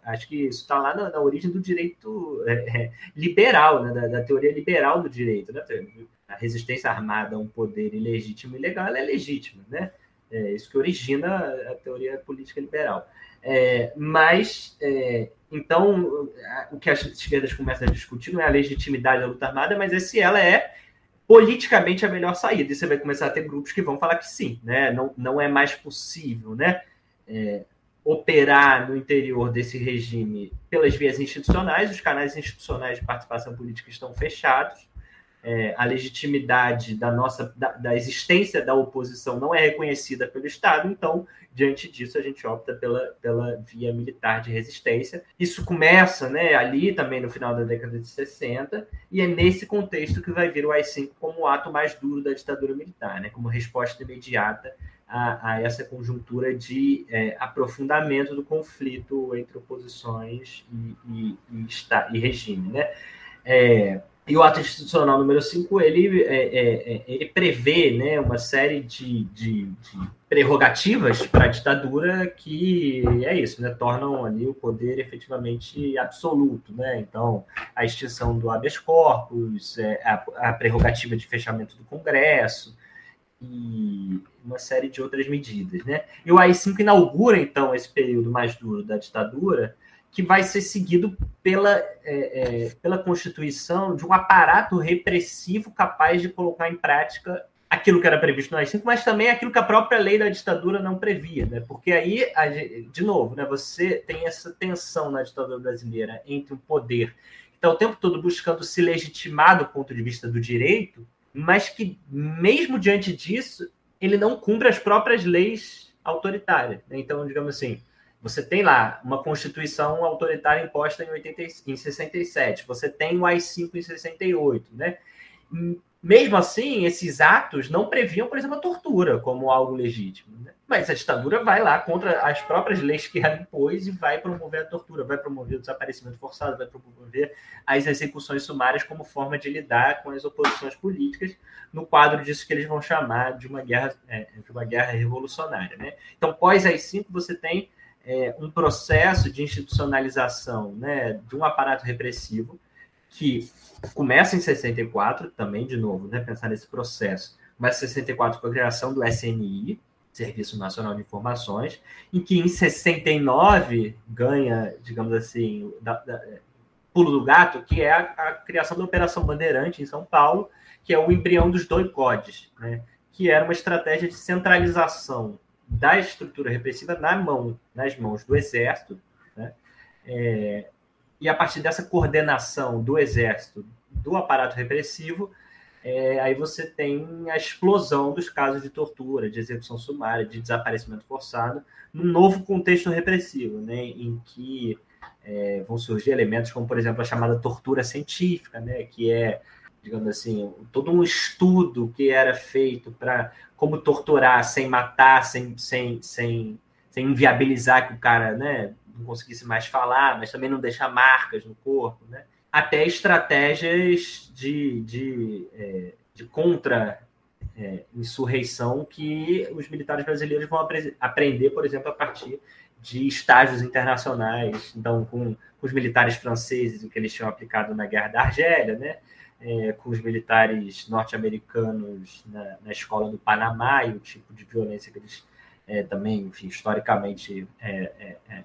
acho que isso está lá na origem do direito liberal, né? Da teoria liberal do direito, né? A resistência armada a um poder ilegítimo e ilegal, ela é legítima, né? Isso que origina a teoria política liberal. Então, o que as esquerdas começam a discutir não é a legitimidade da luta armada, mas se ela é politicamente a melhor saída. E você vai começar a ter grupos que vão falar que sim, né? Não é mais possível, né, operar no interior desse regime pelas vias institucionais. Os canais institucionais de participação política estão fechados. A legitimidade da existência da oposição não é reconhecida pelo Estado, então, diante disso, a gente opta pela via militar de resistência. Isso começa, né, ali também no final da década de 60, e é nesse contexto que vai vir o AI-5 como o ato mais duro da ditadura militar, né, como resposta imediata a essa conjuntura de aprofundamento do conflito entre oposições e regime, né? E o ato institucional número 5, ele prevê, né, uma série de prerrogativas para a ditadura que isso, né, tornam ali o poder efetivamente absoluto, né? Então, a extinção do habeas corpus, a prerrogativa de fechamento do Congresso e uma série de outras medidas, né? E o AI-5 inaugura, então, esse período mais duro da ditadura, que vai ser seguido pela constituição de um aparato repressivo capaz de colocar em prática aquilo que era previsto no AI-5, mas também aquilo que a própria lei da ditadura não previa, né? Porque aí, de novo, né, você tem essa tensão na ditadura brasileira entre um poder que está o tempo todo buscando se legitimar do ponto de vista do direito, mas que, mesmo diante disso, ele não cumpre as próprias leis autoritárias, né? Então, digamos assim, você tem lá uma Constituição autoritária imposta em 67, você tem o AI-5 em 68, né? Mesmo assim, esses atos não previam, por exemplo, a tortura como algo legítimo, né? Mas a ditadura vai lá contra as próprias leis que ela impôs e vai promover a tortura, vai promover o desaparecimento forçado, vai promover as execuções sumárias como forma de lidar com as oposições políticas no quadro disso que eles vão chamar de uma guerra revolucionária, né? Então, pós AI-5, você tem um processo de institucionalização, né, de um aparato repressivo que começa em 64, também, de novo, né, pensar nesse processo. Começa em 64 com a criação do SNI, Serviço Nacional de Informações, em que em 69 ganha, digamos assim, pulo do gato, que é a criação da Operação Bandeirante em São Paulo, que é o embrião dos doicodes, né, que era uma estratégia de centralização da estrutura repressiva nas mãos do Exército, né, e a partir dessa coordenação do Exército, do aparato repressivo, aí você tem a explosão dos casos de tortura, de execução sumária, de desaparecimento forçado, num novo contexto repressivo, né, em que vão surgir elementos como, por exemplo, a chamada tortura científica, né, que é, digamos assim, todo um estudo que era feito para como torturar sem matar, sem inviabilizar que o cara, né, não conseguisse mais falar, mas também não deixar marcas no corpo, né? Até estratégias de contra-insurreição que os militares brasileiros vão aprender, por exemplo, a partir de estágios internacionais. Então, com os militares franceses, o que eles tinham aplicado na Guerra da Argélia, né? Com os militares norte-americanos na escola do Panamá e o tipo de violência que eles também, enfim, historicamente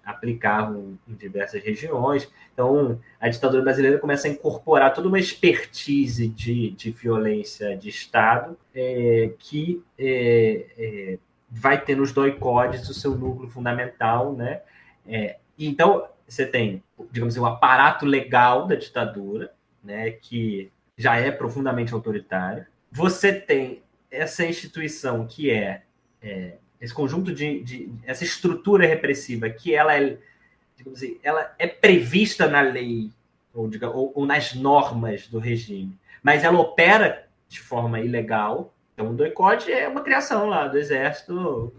aplicavam em diversas regiões. Então, a ditadura brasileira começa a incorporar toda uma expertise de violência de Estado que vai ter nos doicodes o seu núcleo fundamental, né? Então, você tem, digamos assim, o aparato legal da ditadura, né, que já é profundamente autoritário. Você tem essa instituição que esse conjunto essa estrutura repressiva que ela digamos assim, ela é prevista na lei ou nas normas do regime, mas ela opera de forma ilegal. Então, o doicode é uma criação lá do Exército,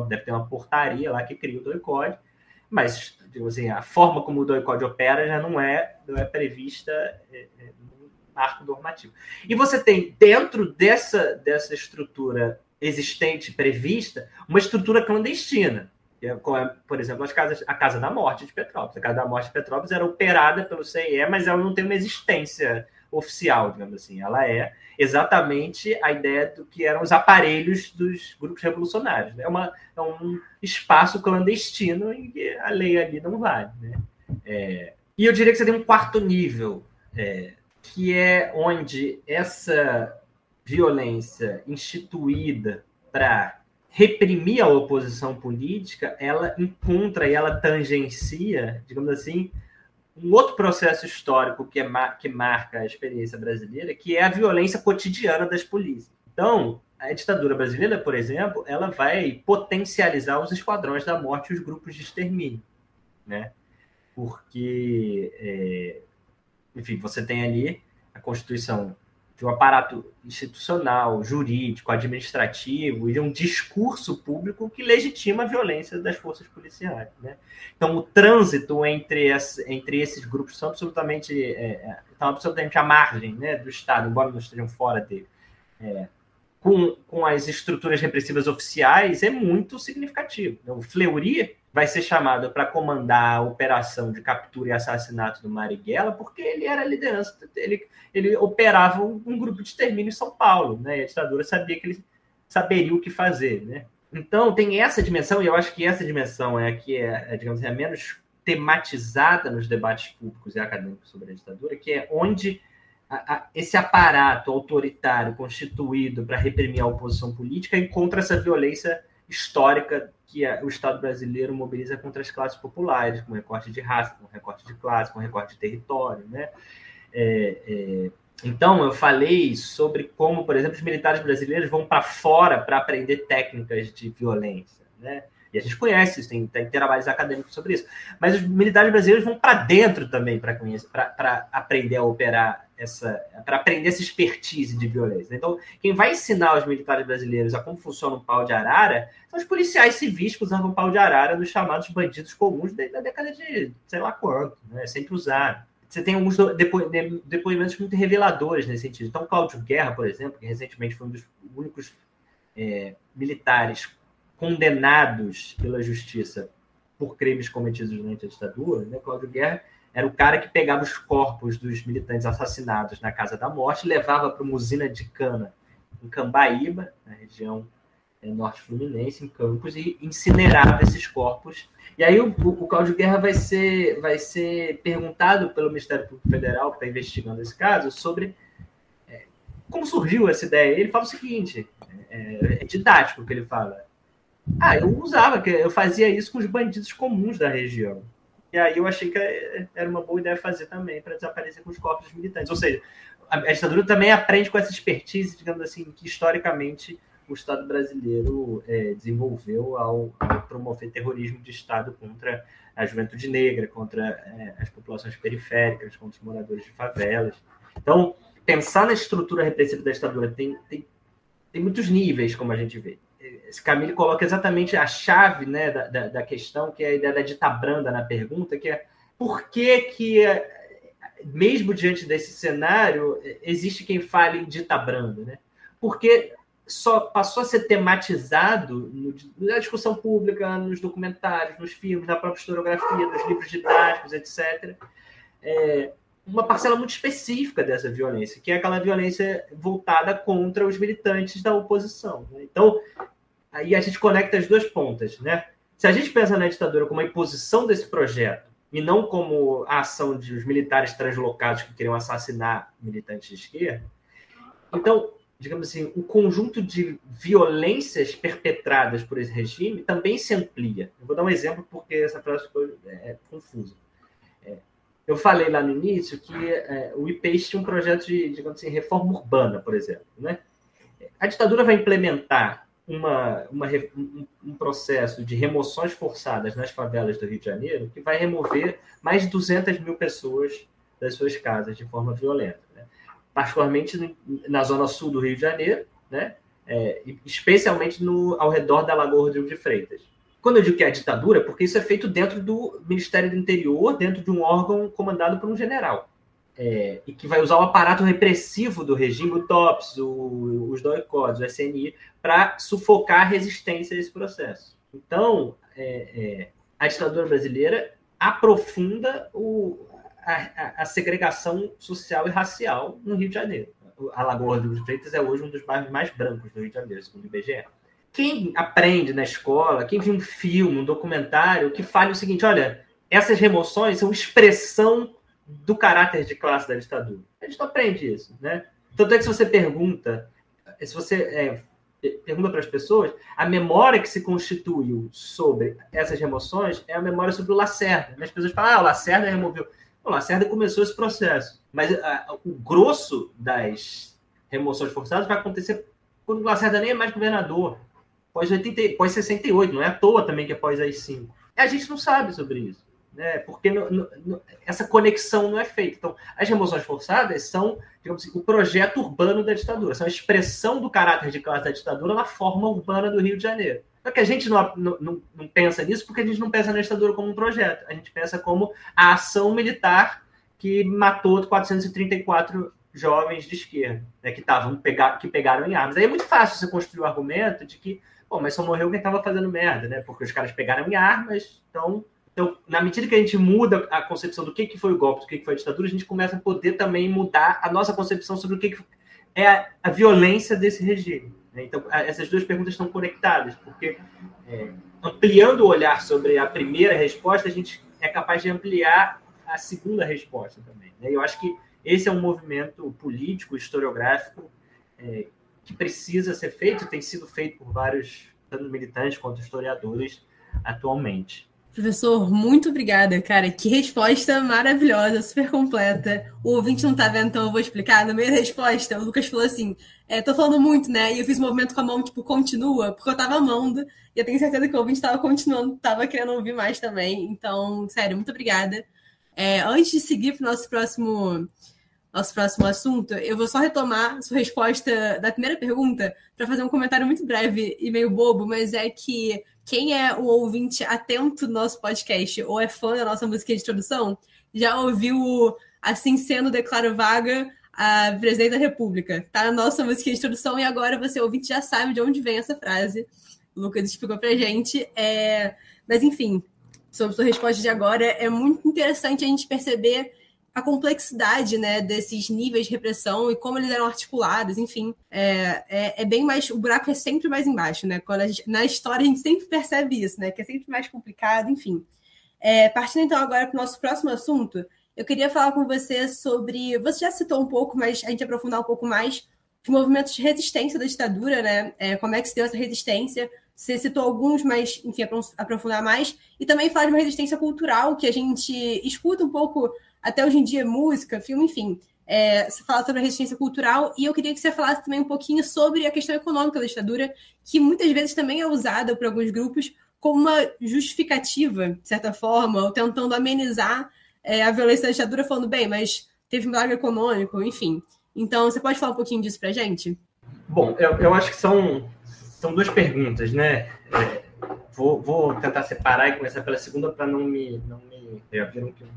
deve ter uma portaria lá que cria o doicode, mas, digamos assim, a forma como o doicode opera já não é prevista no marco normativo. E você tem, dentro dessa estrutura existente, prevista, uma estrutura clandestina, por exemplo, a Casa da Morte de Petrópolis. A Casa da Morte de Petrópolis era operada pelo CIE, mas ela não tem uma existência oficial, digamos assim. Ela é exatamente a ideia do que eram os aparelhos dos grupos revolucionários, né? É um espaço clandestino em que a lei ali não vale, né? E eu diria que você tem um quarto nível, que é onde essa violência instituída para reprimir a oposição política, ela encontra e ela tangencia, digamos assim, um outro processo histórico que marca a experiência brasileira, que é a violência cotidiana das polícias. Então, a ditadura brasileira, por exemplo, ela vai potencializar os esquadrões da morte e os grupos de extermínio, né? Porque, enfim, você tem ali a constituição de um aparato institucional, jurídico, administrativo e de um discurso público que legitima a violência das forças policiais, né? Então, o trânsito entre esses grupos estão absolutamente à margem, né, do Estado, embora não estejam fora dele. Com as estruturas repressivas oficiais é muito significativo. O Fleury vai ser chamado para comandar a operação de captura e assassinato do Marighella porque ele era a liderança, ele operava um grupo de extermínio em São Paulo, né? E a ditadura sabia que ele saberia o que fazer, né? Então tem essa dimensão, e eu acho que essa dimensão é a que digamos assim, a menos tematizada nos debates públicos e acadêmicos sobre a ditadura, que é onde esse aparato autoritário constituído para reprimir a oposição política encontra essa violência histórica que o Estado brasileiro mobiliza contra as classes populares, com recorte de raça, com recorte de classe, com recorte de território, né? Então, eu falei sobre como, por exemplo, os militares brasileiros vão para fora para aprender técnicas de violência, né? E a gente conhece isso, tem trabalhos acadêmicos sobre isso. Mas os militares brasileiros vão para dentro também para aprender a operar para aprender essa expertise de violência. Então, quem vai ensinar os militares brasileiros a como funciona um pau de arara são os policiais civis que usavam pau de arara nos chamados bandidos comuns da década de sei lá quanto, né? Sempre usaram. Você tem alguns depoimentos muito reveladores nesse sentido. Então, Cláudio Guerra, por exemplo, que recentemente foi um dos únicos militares condenados pela justiça por crimes cometidos durante a ditadura, né? Cláudio Guerra era o cara que pegava os corpos dos militantes assassinados na Casa da Morte, levava para uma usina de cana em Cambaíba, na região norte fluminense, em Campos, e incinerava esses corpos. E aí o Cláudio Guerra vai ser perguntado pelo Ministério Público Federal, que está investigando esse caso, sobre como surgiu essa ideia. Ele fala o seguinte, é didático o que ele fala. Eu fazia isso com os bandidos comuns da região. E aí eu achei que era uma boa ideia fazer também para desaparecer com os corpos dos militantes. Ou seja, a ditadura também aprende com essa expertise, digamos assim, que historicamente o Estado brasileiro desenvolveu ao promover terrorismo de Estado contra a juventude negra, contra as populações periféricas, contra os moradores de favelas. Então, pensar na estrutura repressiva da ditadura tem muitos níveis, como a gente vê. Esse Camille coloca exatamente a chave, né, da questão, que é a ideia da ditabranda na pergunta, que é por que mesmo diante desse cenário, existe quem fale em ditabranda, né? Porque só passou a ser tematizado na discussão pública, nos documentários, nos filmes, na própria historiografia, nos livros didáticos, etc., uma parcela muito específica dessa violência, que é aquela violência voltada contra os militantes da oposição, né? Então, aí a gente conecta as duas pontas, né? Se a gente pensa na ditadura como a imposição desse projeto e não como a ação de os militares translocados que queriam assassinar militantes de esquerda, então, digamos assim, o conjunto de violências perpetradas por esse regime também se amplia. Eu vou dar um exemplo porque essa frase é confusa. Eu falei lá no início que o IPES tinha um projeto de, digamos assim, reforma urbana, por exemplo, né? A ditadura vai implementar um processo de remoções forçadas nas favelas do Rio de Janeiro que vai remover mais de 200 mil pessoas das suas casas de forma violenta, né? Particularmente na zona sul do Rio de Janeiro, né? Especialmente ao redor da Lagoa Rodrigo de Freitas. Quando eu digo que é a ditadura, porque isso é feito dentro do Ministério do Interior, dentro de um órgão comandado por um general, e que vai usar o aparato repressivo do regime, o TOPS, os DOI-CODs, o SNI, para sufocar a resistência a esse processo. Então, a ditadura brasileira aprofunda a segregação social e racial no Rio de Janeiro. A Lagoa Rodrigo de Freitas é hoje um dos bairros mais brancos do Rio de Janeiro, segundo o IBGE. Quem aprende na escola, quem viu um filme, um documentário, que fale o seguinte, olha, essas remoções são expressão do caráter de classe da ditadura. A gente não aprende isso, né? Tanto é que se você pergunta para as pessoas, a memória que se constituiu sobre essas remoções é a memória sobre o Lacerda. As pessoas falam, o Lacerda removeu. O Lacerda começou esse processo. Mas o grosso das remoções forçadas vai acontecer quando o Lacerda nem é mais governador. Pós 68, não é à toa também que é pós AI-5. A gente não sabe sobre isso, né? Porque essa conexão não é feita. Então, as remoções forçadas são, digamos assim, o projeto urbano da ditadura, são a expressão do caráter de classe da ditadura na forma urbana do Rio de Janeiro. Só que a gente não pensa nisso porque a gente não pensa na ditadura como um projeto. A gente pensa como a ação militar que matou 434 jovens de esquerda, né, que pegaram em armas. Aí é muito fácil você construir o argumento de que mas só morreu quem estava fazendo merda, né? Porque os caras pegaram em armas. Então, na medida que a gente muda a concepção do que foi o golpe, do que foi a ditadura, a gente começa a poder também mudar a nossa concepção sobre o que é a violência desse regime, né? Então, essas duas perguntas estão conectadas, porque ampliando o olhar sobre a primeira resposta, a gente é capaz de ampliar a segunda resposta também, né? Eu acho que esse é um movimento político, historiográfico, que precisa ser feito, tem sido feito por vários, tanto militantes quanto historiadores, atualmente. Professor, muito obrigada, cara. Que resposta maravilhosa, super completa. O ouvinte não tá vendo, então eu vou explicar. No meio da resposta, o Lucas falou assim, tô falando muito, né? E eu fiz um movimento com a mão, tipo, continua, porque eu tava amando. E eu tenho certeza que o ouvinte tava continuando, tava querendo ouvir mais também. Então, sério, muito obrigada. Antes de seguir pro nosso próximo assunto, eu vou só retomar a sua resposta da primeira pergunta para fazer um comentário muito breve e meio bobo, mas é que quem é o ouvinte atento do nosso podcast ou é fã da nossa música de introdução, já ouviu Assim Sendo, Declaro Vaga a Presidente da República. Tá na nossa música de introdução e agora você, ouvinte, já sabe de onde vem essa frase. O Lucas explicou pra gente. Mas, enfim, sobre a sua resposta de agora, é muito interessante a gente perceber a complexidade, né, desses níveis de repressão e como eles eram articulados, enfim, é bem mais, o buraco é sempre mais embaixo, né, na história a gente sempre percebe isso, né, que é sempre mais complicado, enfim. Partindo então agora para o nosso próximo assunto, eu queria falar com você sobre, você já citou um pouco, mas a gente aprofundar um pouco mais, os movimentos de resistência da ditadura, né, como é que se deu essa resistência, você citou alguns, mas, enfim, aprofundar mais, e também falar de uma resistência cultural que a gente escuta um pouco até hoje em dia, música, filme, enfim. Você fala sobre a resistência cultural e eu queria que você falasse também um pouquinho sobre a questão econômica da ditadura, que muitas vezes também é usada por alguns grupos como uma justificativa, de certa forma, ou tentando amenizar a violência da ditadura, falando, bem, mas teve um milagre econômico, enfim. Então, você pode falar um pouquinho disso pra gente? Bom, eu acho que são duas perguntas, né? Vou tentar separar e começar pela segunda para não me... Já viram que eu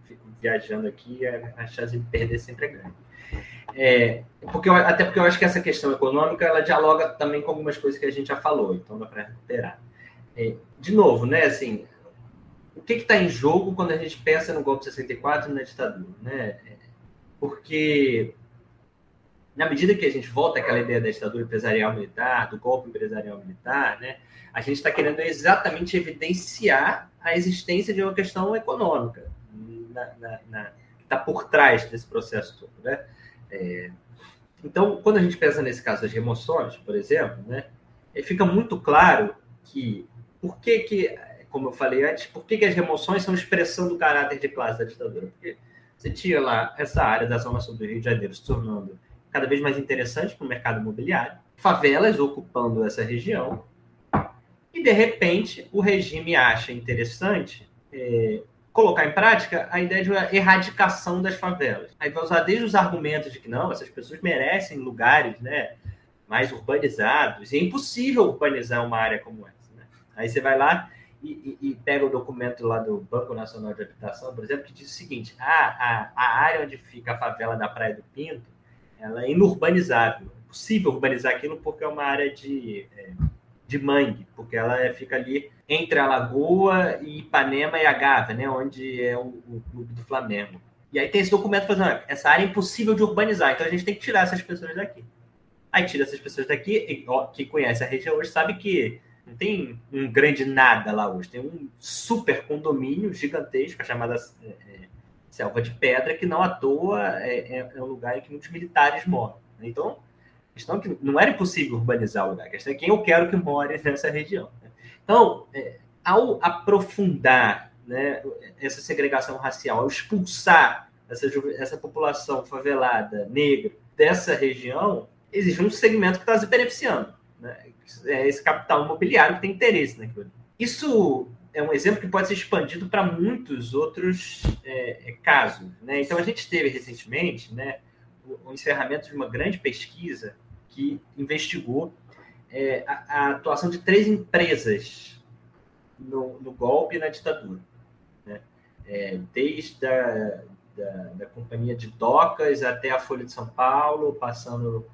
fico viajando aqui, a chance de perder sempre é grande. Até porque eu acho que essa questão econômica, ela dialoga também com algumas coisas que a gente já falou, então dá para recuperar. De novo, né, assim, o que está em jogo quando a gente pensa no golpe de 64 e na ditadura, né? Porque na medida que a gente volta àquela ideia da ditadura empresarial militar, do golpe empresarial militar, né, a gente está querendo exatamente evidenciar a existência de uma questão econômica que está por trás desse processo todo, né? Então, quando a gente pensa nesse caso das remoções, por exemplo, né, fica muito claro que, como eu falei antes, por que as remoções são expressão do caráter de classe da ditadura? Porque você tinha lá essa área da zona sul do Rio de Janeiro se tornando cada vez mais interessante para o mercado imobiliário, favelas ocupando essa região, e, de repente, o regime acha interessante colocar em prática a ideia de uma erradicação das favelas. Aí vai usar desde os argumentos de que não, essas pessoas merecem lugares, né, mais urbanizados, e é impossível urbanizar uma área como essa, né? Aí você vai lá e pega o documento lá do Banco Nacional de Habitação, por exemplo, que diz o seguinte, a área onde fica a favela da Praia do Pinto, ela é inurbanizável. É possível urbanizar aquilo porque é uma área de mangue, porque ela fica ali entre a Lagoa e Ipanema e a Gávea, né, onde é o clube do Flamengo. E aí tem esse documento falando, essa área é impossível de urbanizar, então a gente tem que tirar essas pessoas daqui. Aí tira essas pessoas daqui, e quem conhece a região hoje sabe que não tem um grande nada lá hoje, tem um super condomínio gigantesco, chamado Selva de Pedra, que não à toa é um lugar em que muitos militares moram. Então, a questão é que não era impossível urbanizar o lugar, a questão é quem eu quero que more nessa região. Então, ao aprofundar, né, essa segregação racial, ao expulsar essa população favelada, negra, dessa região, existe um segmento que está se beneficiando, né? Esse capital imobiliário que tem interesse naquilo. Isso é um exemplo que pode ser expandido para muitos outros casos, né? Então, a gente teve recentemente, né, o encerramento de uma grande pesquisa que investigou a atuação de 3 empresas no golpe e na ditadura, né? Desde da Companhia de Docas até a Folha de São Paulo, passando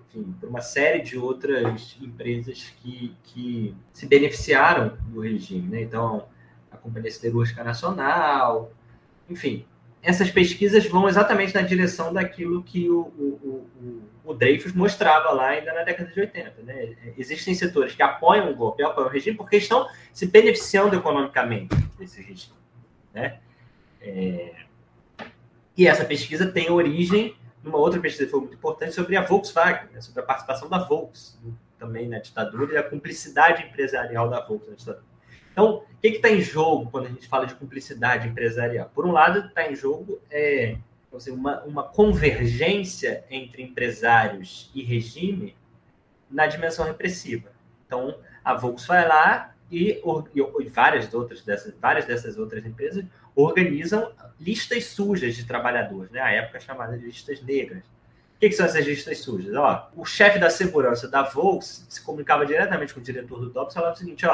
enfim, por uma série de outras empresas que se beneficiaram do regime, né? Então, a Companhia Siderúrgica Nacional, enfim, essas pesquisas vão exatamente na direção daquilo que o Dreyfus mostrava lá ainda na década de 80. Né? Existem setores que apoiam o golpe, apoiam o regime, porque estão se beneficiando economicamente desse regime. né? E essa pesquisa tem origem numa outra pesquisa que foi muito importante sobre a Volkswagen, né? Sobre a participação da Volkswagen também na ditadura e a cumplicidade empresarial da Volkswagen na ditadura. Então, o que está em jogo quando a gente fala de cumplicidade empresarial? Por um lado, está em jogo uma convergência entre empresários e regime na dimensão repressiva. Então, a Volkswagen vai lá e várias dessas outras empresas organizam listas sujas de trabalhadores, né? À época chamada de listas negras. O que são essas listas sujas? O chefe da segurança da Volkswagen se comunicava diretamente com o diretor do DOPS e falava o seguinte,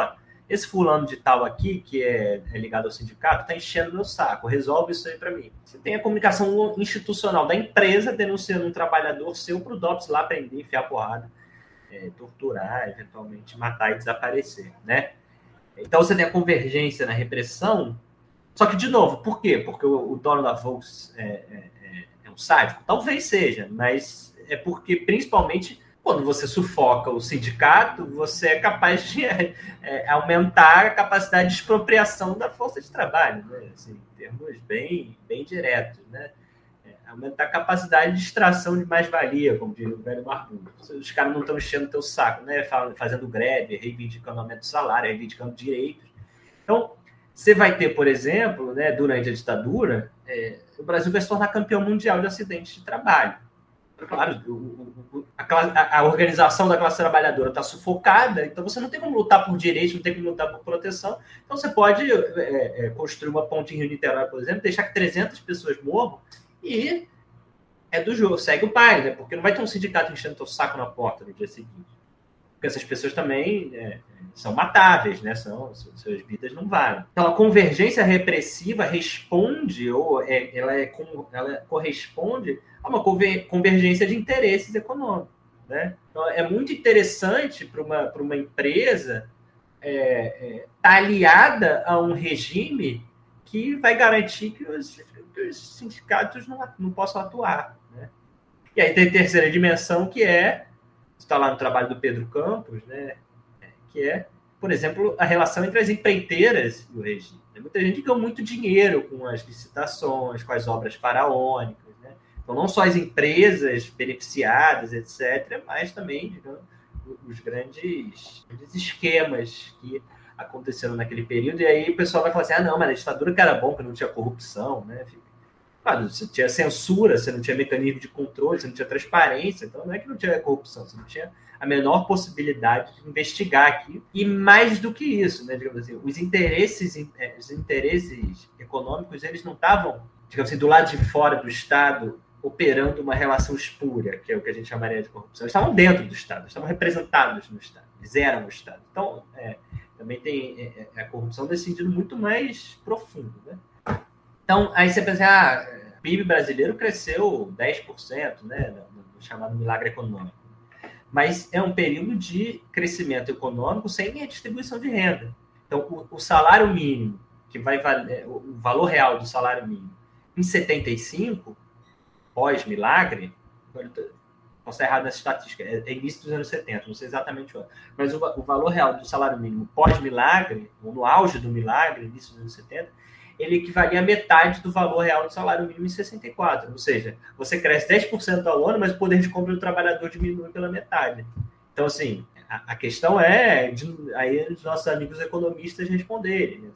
esse fulano de tal aqui, que é ligado ao sindicato, está enchendo meu saco, resolve isso aí para mim. Você tem a comunicação institucional da empresa denunciando um trabalhador seu para o DOPS lá prender, enfiar porrada, torturar, eventualmente matar e desaparecer, né? Então você tem a convergência na repressão, só que, de novo, por quê? Porque o dono da Volkswagen é um sádico? Talvez seja, mas é porque, principalmente, quando você sufoca o sindicato, você é capaz de aumentar a capacidade de expropriação da força de trabalho, né? Assim, em termos bem diretos, né? Aumentar a capacidade de extração de mais-valia, como diria o velho Barbudo. Os caras não estão enchendo o teu saco, né? Fazendo greve, reivindicando aumento do salário, reivindicando direitos. Então, você vai ter, por exemplo, né, durante a ditadura, o Brasil vai se tornar campeão mundial de acidentes de trabalho. Claro, a organização da classe trabalhadora está sufocada, então você não tem como lutar por direitos, não tem como lutar por proteção. Então você pode construir uma ponte em Rio-Niterói, por exemplo, deixar que 300 pessoas morram e é do jogo, segue o baile, né? Porque não vai ter um sindicato enchendo teu saco na porta no dia seguinte. Porque essas pessoas também são matáveis, né? Suas vidas não valem. Então, a convergência repressiva responde, ela corresponde a uma convergência de interesses econômicos, né? Então, é muito interessante para uma empresa estar aliada a um regime que vai garantir que os sindicatos não possam atuar, né? E aí tem a terceira dimensão, que está lá no trabalho do Pedro Campos, né? Que é, por exemplo, a relação entre as empreiteiras e o regime. Muita gente ganhou muito dinheiro com as licitações, com as obras faraônicas, né? Então, não só as empresas beneficiadas, etc., mas também, digamos, os grandes esquemas que aconteceram naquele período. E aí o pessoal vai falar assim, não, mas a ditadura que era bom, que não tinha corrupção, né? Claro, você tinha censura, você não tinha mecanismo de controle, você não tinha transparência, então não é que não tinha corrupção, você não tinha a menor possibilidade de investigar aqui. E mais do que isso, né, digamos assim, os interesses econômicos, eles não estavam, digamos assim, do lado de fora do Estado, operando uma relação espúria, que é o que a gente chamaria de corrupção. Eles estavam dentro do Estado, estavam representados no Estado, eles eram o Estado. Então, também tem a corrupção nesse sentido muito mais profundo, né? Então, aí você pensa, o PIB brasileiro cresceu 10%, né, no chamado milagre econômico. Mas é um período de crescimento econômico sem redistribuição de renda. Então, o salário mínimo, que vai valer, o valor real do salário mínimo, em 75, pós-milagre, posso estar errado nessa estatística, é início dos anos 70, não sei exatamente o ano, mas o valor real do salário mínimo pós-milagre, ou no auge do milagre, início dos anos 70, ele equivalia a metade do valor real do salário mínimo em 64. Ou seja, você cresce 10% ao ano, mas o poder de compra do trabalhador diminui pela metade. Então, assim, a questão aí os nossos amigos economistas responderem. Né?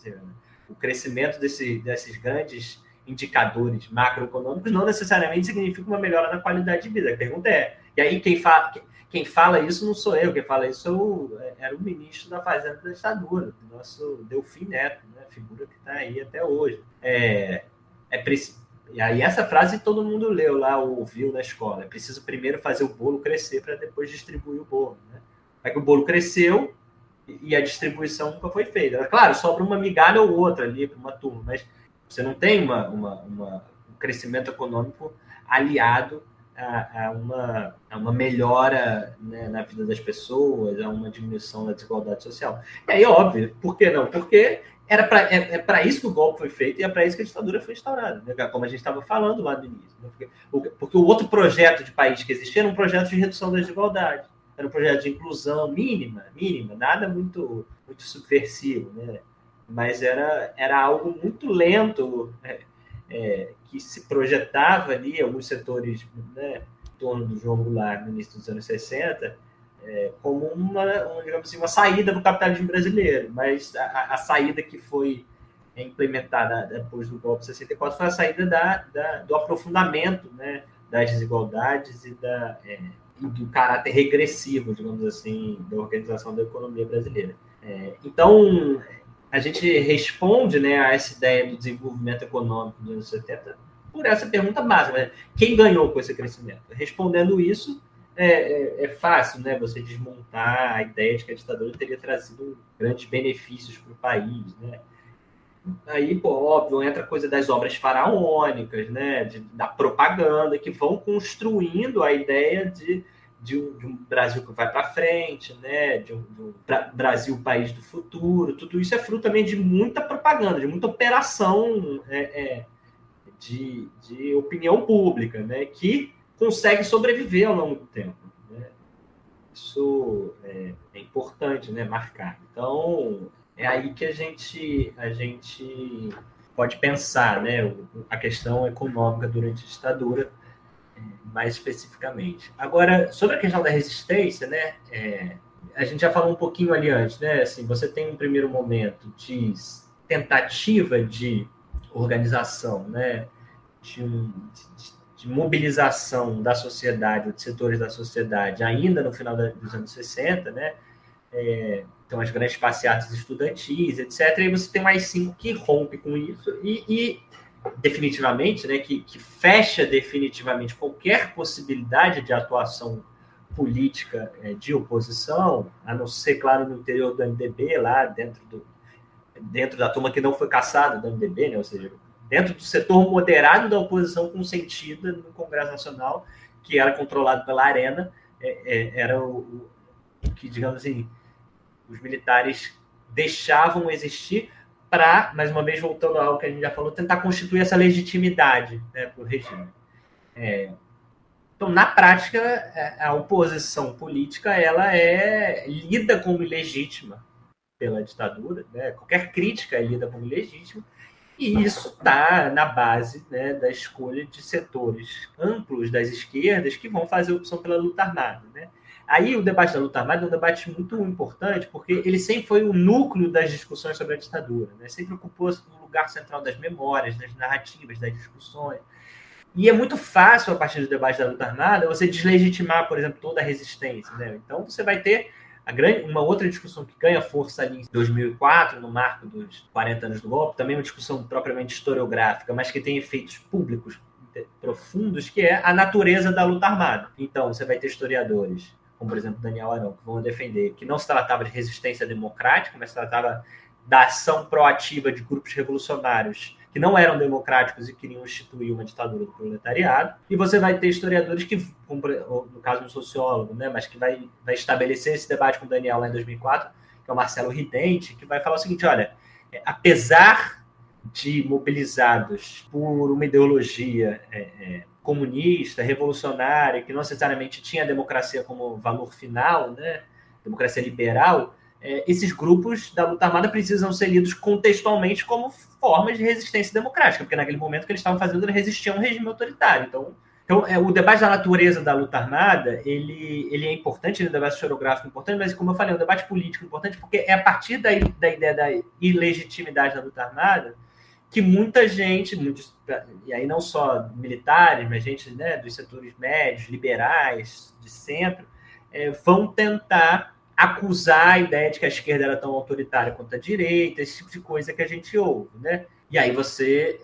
O crescimento desses grandes indicadores macroeconômicos não necessariamente significa uma melhora na qualidade de vida. A pergunta e aí quem fala isso não sou eu, quem fala isso era o ministro da Fazenda da ditadura, o nosso Delfim Neto, né? Figura que está aí até hoje. E aí essa frase todo mundo leu lá, ou ouviu na escola. É preciso primeiro fazer o bolo crescer para depois distribuir o bolo, né? É que o bolo cresceu e a distribuição nunca foi feita. Claro, sobra uma migalha ou outra ali para uma turma, mas você não tem um crescimento econômico aliado a uma melhora, né, na vida das pessoas, a uma diminuição da desigualdade social. E aí, óbvio, por que não? Porque é para isso que o golpe foi feito e é para isso que a ditadura foi instaurada, né? Como a gente estava falando lá no início. Né? Porque o outro projeto de país que existia era um projeto de redução da desigualdade, era um projeto de inclusão mínima, nada muito, muito subversivo, né? mas era algo muito lento, que se projetava ali, alguns setores, né, em torno do João Goulart no início dos anos 60, como digamos assim, uma saída do capitalismo brasileiro, mas a saída que foi implementada depois do golpe de 64 foi a saída do aprofundamento, né, das desigualdades e do caráter regressivo, digamos assim, da organização da economia brasileira. Então, a gente responde, né, a essa ideia do desenvolvimento econômico dos anos 70 por essa pergunta básica, né? Quem ganhou com esse crescimento? Respondendo isso, é fácil, né, você desmontar a ideia de que a ditadura teria trazido grandes benefícios para o país, né? Aí, óbvio, entra a coisa das obras faraônicas, né, da propaganda, que vão construindo a ideia de um Brasil que vai para frente, né, de um Brasil país do futuro. Tudo isso é fruto também de muita propaganda, de muita operação de opinião pública, né, que consegue sobreviver ao longo do tempo, né? Isso é importante, né, marcar. Então, é aí que a gente pode pensar, né, a questão econômica durante a ditadura, mais especificamente. Agora, sobre a questão da resistência, né, a gente já falou um pouquinho ali antes, né, assim, você tem um primeiro momento de tentativa de organização, né, de mobilização da sociedade, de setores da sociedade, ainda no final dos anos 60, né, então as grandes passeatas estudantis, etc. E você tem mais 5 que rompe com isso e definitivamente, né, que fecha definitivamente qualquer possibilidade de atuação política de oposição, a não ser, claro, no interior do MDB, lá dentro da turma que não foi caçada do MDB, né, ou seja, dentro do setor moderado da oposição consentida no Congresso Nacional, que era controlado pela Arena, era o que, digamos assim, os militares deixavam existir para, mais uma vez, voltando ao que a gente já falou, tentar constituir essa legitimidade, né, para o regime. Então, na prática, a oposição política ela é lida como ilegítima pela ditadura, né? Qualquer crítica é lida como ilegítima, e isso está na base, né, da escolha de setores amplos das esquerdas que vão fazer opção pela luta armada, né? Aí o debate da luta armada é um debate muito importante, porque ele sempre foi o núcleo das discussões sobre a ditadura, né? Sempre ocupou o lugar central das memórias, das narrativas, das discussões. E é muito fácil, a partir do debate da luta armada, você deslegitimar, por exemplo, toda a resistência, né? Então você vai ter uma outra discussão que ganha força ali em 2004, no marco dos 40 anos do golpe, também uma discussão propriamente historiográfica, mas que tem efeitos públicos profundos, que é a natureza da luta armada. Então você vai ter historiadores, como, por exemplo, Daniel Arão, que vão defender que não se tratava de resistência democrática, mas se tratava da ação proativa de grupos revolucionários que não eram democráticos e queriam instituir uma ditadura do proletariado. E você vai ter historiadores que, como no caso um sociólogo, né, mas que vai estabelecer esse debate com o Daniel lá em 2004, que é o Marcelo Ridente, que vai falar o seguinte, olha, apesar de mobilizados por uma ideologia comunista, revolucionária, que não necessariamente tinha a democracia como valor final, né, democracia liberal, esses grupos da luta armada precisam ser lidos contextualmente como formas de resistência democrática, porque naquele momento que eles estavam fazendo, eles resistiam a um regime autoritário. Então o debate da natureza da luta armada, ele é importante, ele é um debate historiográfico importante, mas, como eu falei, é um debate político importante, porque é a partir da ideia da ilegitimidade da luta armada que muita gente, e aí não só militares, mas gente, né, dos setores médios, liberais, de centro, vão tentar acusar a ideia de que a esquerda era tão autoritária quanto a direita, esse tipo de coisa que a gente ouve, né? E aí você,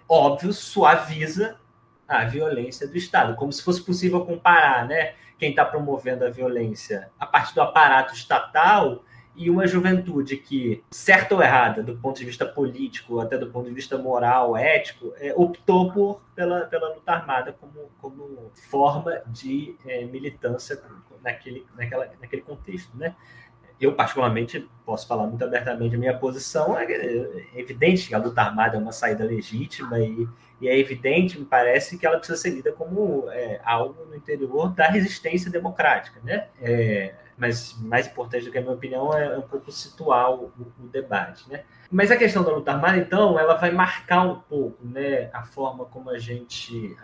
óbvio, suaviza a violência do Estado, como se fosse possível comparar, né, quem está promovendo a violência a partir do aparato estatal e uma juventude que, certa ou errada, do ponto de vista político, até do ponto de vista moral, ético, optou pela luta armada como forma de militância naquele contexto, né? Eu, particularmente, posso falar muito abertamente a minha posição. É evidente que a luta armada é uma saída legítima e é evidente, me parece, que ela precisa ser lida como algo no interior da resistência democrática, né? mas mais importante do que a minha opinião é um pouco situar o debate, né? Mas a questão da luta armada, então, ela vai marcar um pouco, né, a forma como a gente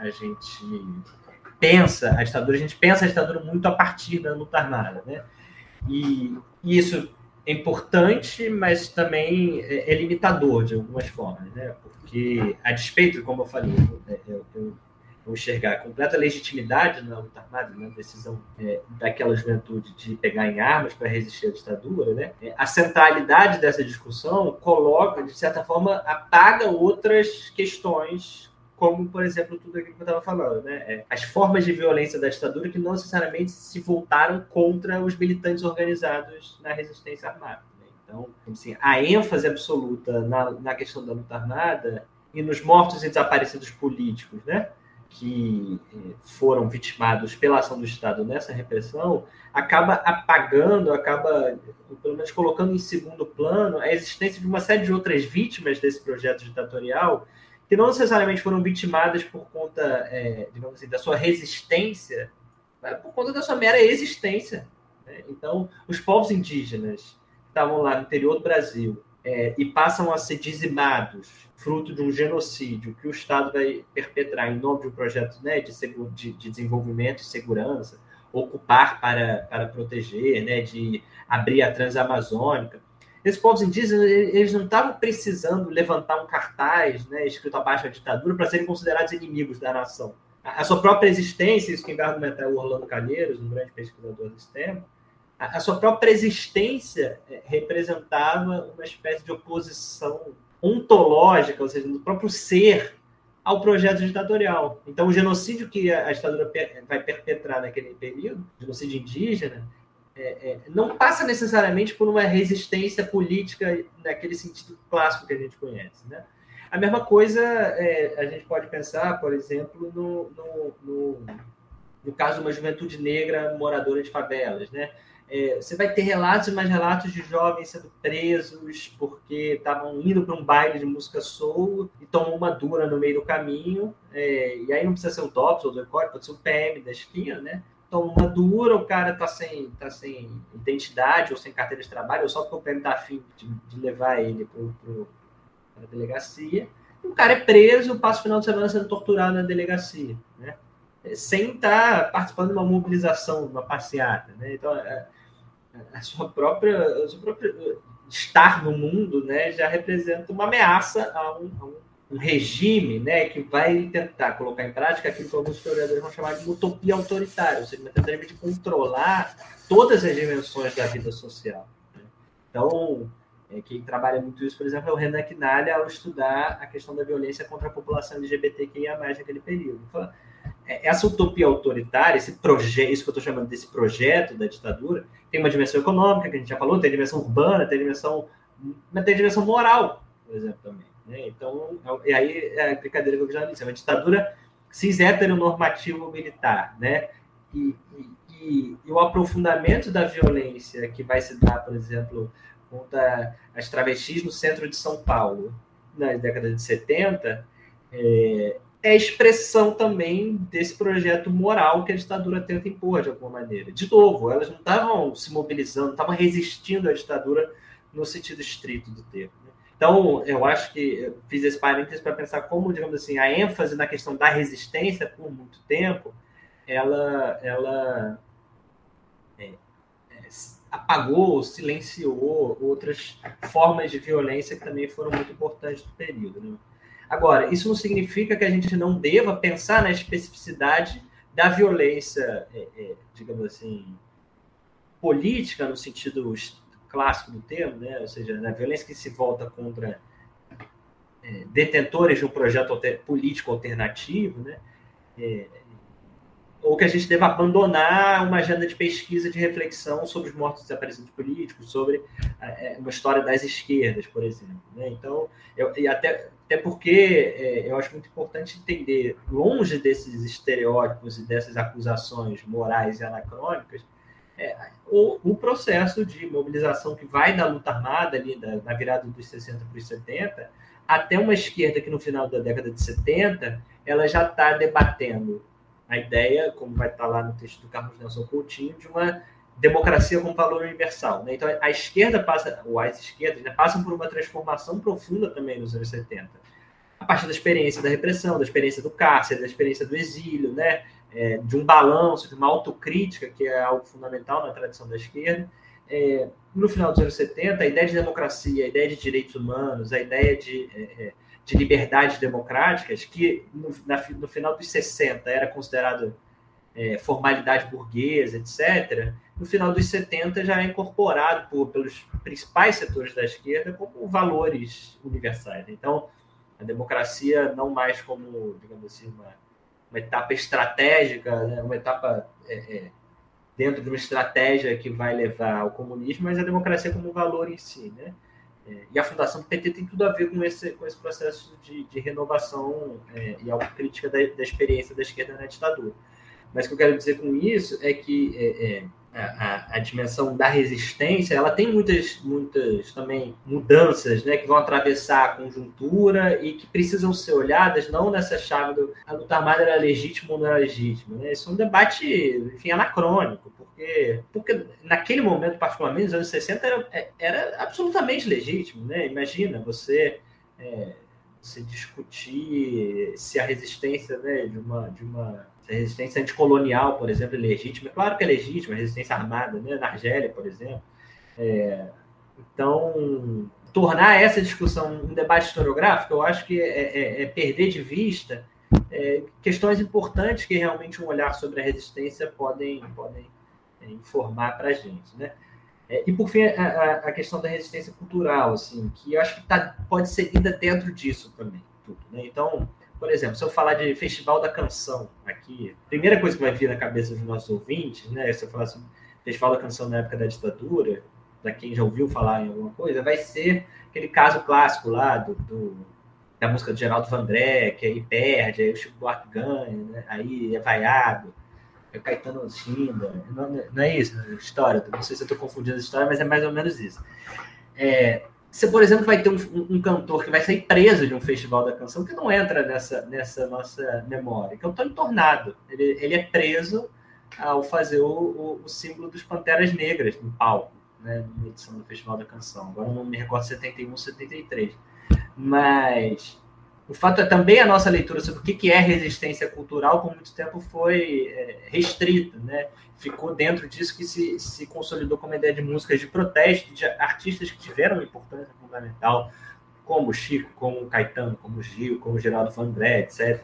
pensa a ditadura. A gente pensa a ditadura muito a partir da luta armada, né? E isso é importante, mas também é limitador de algumas formas, né? Porque, a despeito, como eu falei, eu enxergar completa legitimidade na luta armada, na decisão daquela juventude de pegar em armas para resistir à ditadura, né? A centralidade dessa discussão coloca, de certa forma, apaga outras questões, como, por exemplo, tudo aquilo que eu estava falando, né? As formas de violência da ditadura que não necessariamente se voltaram contra os militantes organizados na resistência armada, né? Então, assim, a ênfase absoluta na questão da luta armada e nos mortos e desaparecidos políticos, né, que foram vitimados pela ação do Estado nessa repressão, acaba apagando, acaba, pelo menos, colocando em segundo plano a existência de uma série de outras vítimas desse projeto ditatorial que não necessariamente foram vitimadas por conta, digamos assim, da sua resistência, mas por conta da sua mera existência, né? Então, os povos indígenas que estavam lá no interior do Brasil e passam a ser dizimados, fruto de um genocídio que o Estado vai perpetrar em nome de um projeto, né, de desenvolvimento e segurança, ocupar para proteger, né, de abrir a Transamazônica. Esses povos indígenas, eles não estavam precisando levantar um cartaz, né, escrito abaixo da ditadura para serem considerados inimigos da nação. A sua própria existência, isso que vai argumentar o Orlando Calheiros, um grande pesquisador desse tema, a sua própria existência representava uma espécie de oposição ontológica, ou seja, do próprio ser, ao projeto ditatorial. Então, o genocídio que a ditadura vai perpetrar naquele período, genocídio indígena, não passa necessariamente por uma resistência política naquele sentido clássico que a gente conhece, né? A mesma coisa a gente pode pensar, por exemplo, no caso de uma juventude negra moradora de favelas, né? Você vai ter relatos e mais relatos de jovens sendo presos porque estavam indo para um baile de música soul e tomam uma dura no meio do caminho, e aí não precisa ser o DOPS ou o DECOI, pode ser o PM da esquina, né? Toma uma dura, o cara tá sem identidade ou sem carteira de trabalho, ou só porque o PM tá afim de levar ele para a delegacia. E o cara é preso, passa o final de semana sendo torturado na delegacia, né? Sem estar participando de uma mobilização, de uma passeata, né? Então, a sua própria estar no mundo, né, já representa uma ameaça a um regime, né, que vai tentar colocar em prática aquilo que alguns historiadores vão chamar de utopia autoritária, ou seja, uma tentativa de controlar todas as dimensões da vida social, né? Então, quem trabalha muito isso, por exemplo, é o Renan Quinalha, ao estudar a questão da violência contra a população LGBTQIA+, naquele período. Então, essa utopia autoritária, esse projeto, isso que eu estou chamando desse projeto da ditadura, tem uma dimensão econômica, que a gente já falou, tem dimensão urbana, tem dimensão moral, por exemplo, também, né? Então, e aí é a brincadeira que eu já disse, é uma ditadura cis-heteronormativo militar, né? E o aprofundamento da violência que vai se dar, por exemplo, contra as travestis no centro de São Paulo, na década de 70, é expressão também desse projeto moral que a ditadura tenta impor, de alguma maneira. De novo, elas não estavam se mobilizando, não estavam resistindo à ditadura no sentido estrito do termo. Então, eu acho que eu fiz esse parênteses para pensar como, digamos assim, a ênfase na questão da resistência por muito tempo, ela apagou, silenciou outras formas de violência que também foram muito importantes do período, né? Agora, isso não significa que a gente não deva pensar na especificidade da violência, digamos assim, política, no sentido clássico do termo, né? Ou seja, na violência que se volta contra detentores de um projeto político alternativo, né? Ou que a gente deva abandonar uma agenda de pesquisa, de reflexão sobre os mortos desaparecidos políticos, sobre uma história das esquerdas, por exemplo, né? Então, até porque eu acho muito importante entender, longe desses estereótipos e dessas acusações morais e anacrônicas, o processo de mobilização que vai da luta armada, ali na virada dos 60 para os 70, até uma esquerda que no final da década de 70, ela já está debatendo a ideia, como vai estar lá no texto do Carlos Nelson Coutinho, de uma democracia como valor universal, né? Então, a esquerda ou as esquerdas, né, passam por uma transformação profunda também nos anos 70. A partir da experiência da repressão, da experiência do cárcere, da experiência do exílio, né? De um balanço, de uma autocrítica, que é algo fundamental na tradição da esquerda. No final dos anos 70, a ideia de democracia, a ideia de direitos humanos, a ideia de liberdades democráticas, que no final dos 60 era considerado formalidade burguesa, etc., no final dos 70 já é incorporado pelos principais setores da esquerda como valores universais. Então, a democracia não mais como, digamos assim, uma etapa estratégica, né? Uma etapa dentro de uma estratégia que vai levar ao comunismo, mas a democracia como valor em si, né? E a fundação do PT tem tudo a ver com esse processo de renovação e autocrítica da experiência da esquerda na ditadura. Mas o que eu quero dizer com isso é que a dimensão da resistência, ela tem muitas também mudanças, né, que vão atravessar a conjuntura e que precisam ser olhadas não nessa chave a luta armada era legítima ou não era legítima, né? Isso é um debate, enfim, anacrônico, porque naquele momento, particularmente, nos anos 60, era absolutamente legítimo, né? Imagina você discutir se a resistência, né, se a resistência anticolonial, por exemplo, é legítima. É claro que é legítima, a resistência armada, né, na Argélia, por exemplo. Então, tornar essa discussão um debate historiográfico, eu acho que é perder de vista questões importantes que realmente um olhar sobre a resistência podem informar para a gente, né? E, por fim, a questão da resistência cultural, assim, que eu acho que pode ser lida dentro disso também. Tudo, né? Então, por exemplo, se eu falar de Festival da Canção aqui, a primeira coisa que vai vir na cabeça dos nossos ouvintes, né, se eu falar sobre Festival da Canção na época da ditadura, para quem já ouviu falar em alguma coisa, vai ser aquele caso clássico lá da música do Geraldo Vandré, que aí perde, aí o Chico Buarque ganha, né, aí é vaiado, é Caetano Cinda, não é isso a história, não sei se eu estou confundindo a história, mas é mais ou menos isso. Você, por exemplo, vai ter um cantor que vai sair preso de um Festival da Canção que não entra nessa nossa memória, que é o Tony Tornado. Ele é preso ao fazer o símbolo dos Panteras Negras no palco, né, na edição do Festival da Canção. Agora eu não me recordo 71, 73. Mas o fato é também a nossa leitura sobre o que é resistência cultural, por muito tempo foi restrita, né? Ficou dentro disso que se consolidou como ideia de músicas de protesto, de artistas que tiveram uma importância fundamental, como o Chico, como o Caetano, como o Gil, como o Geraldo Vandré, etc.,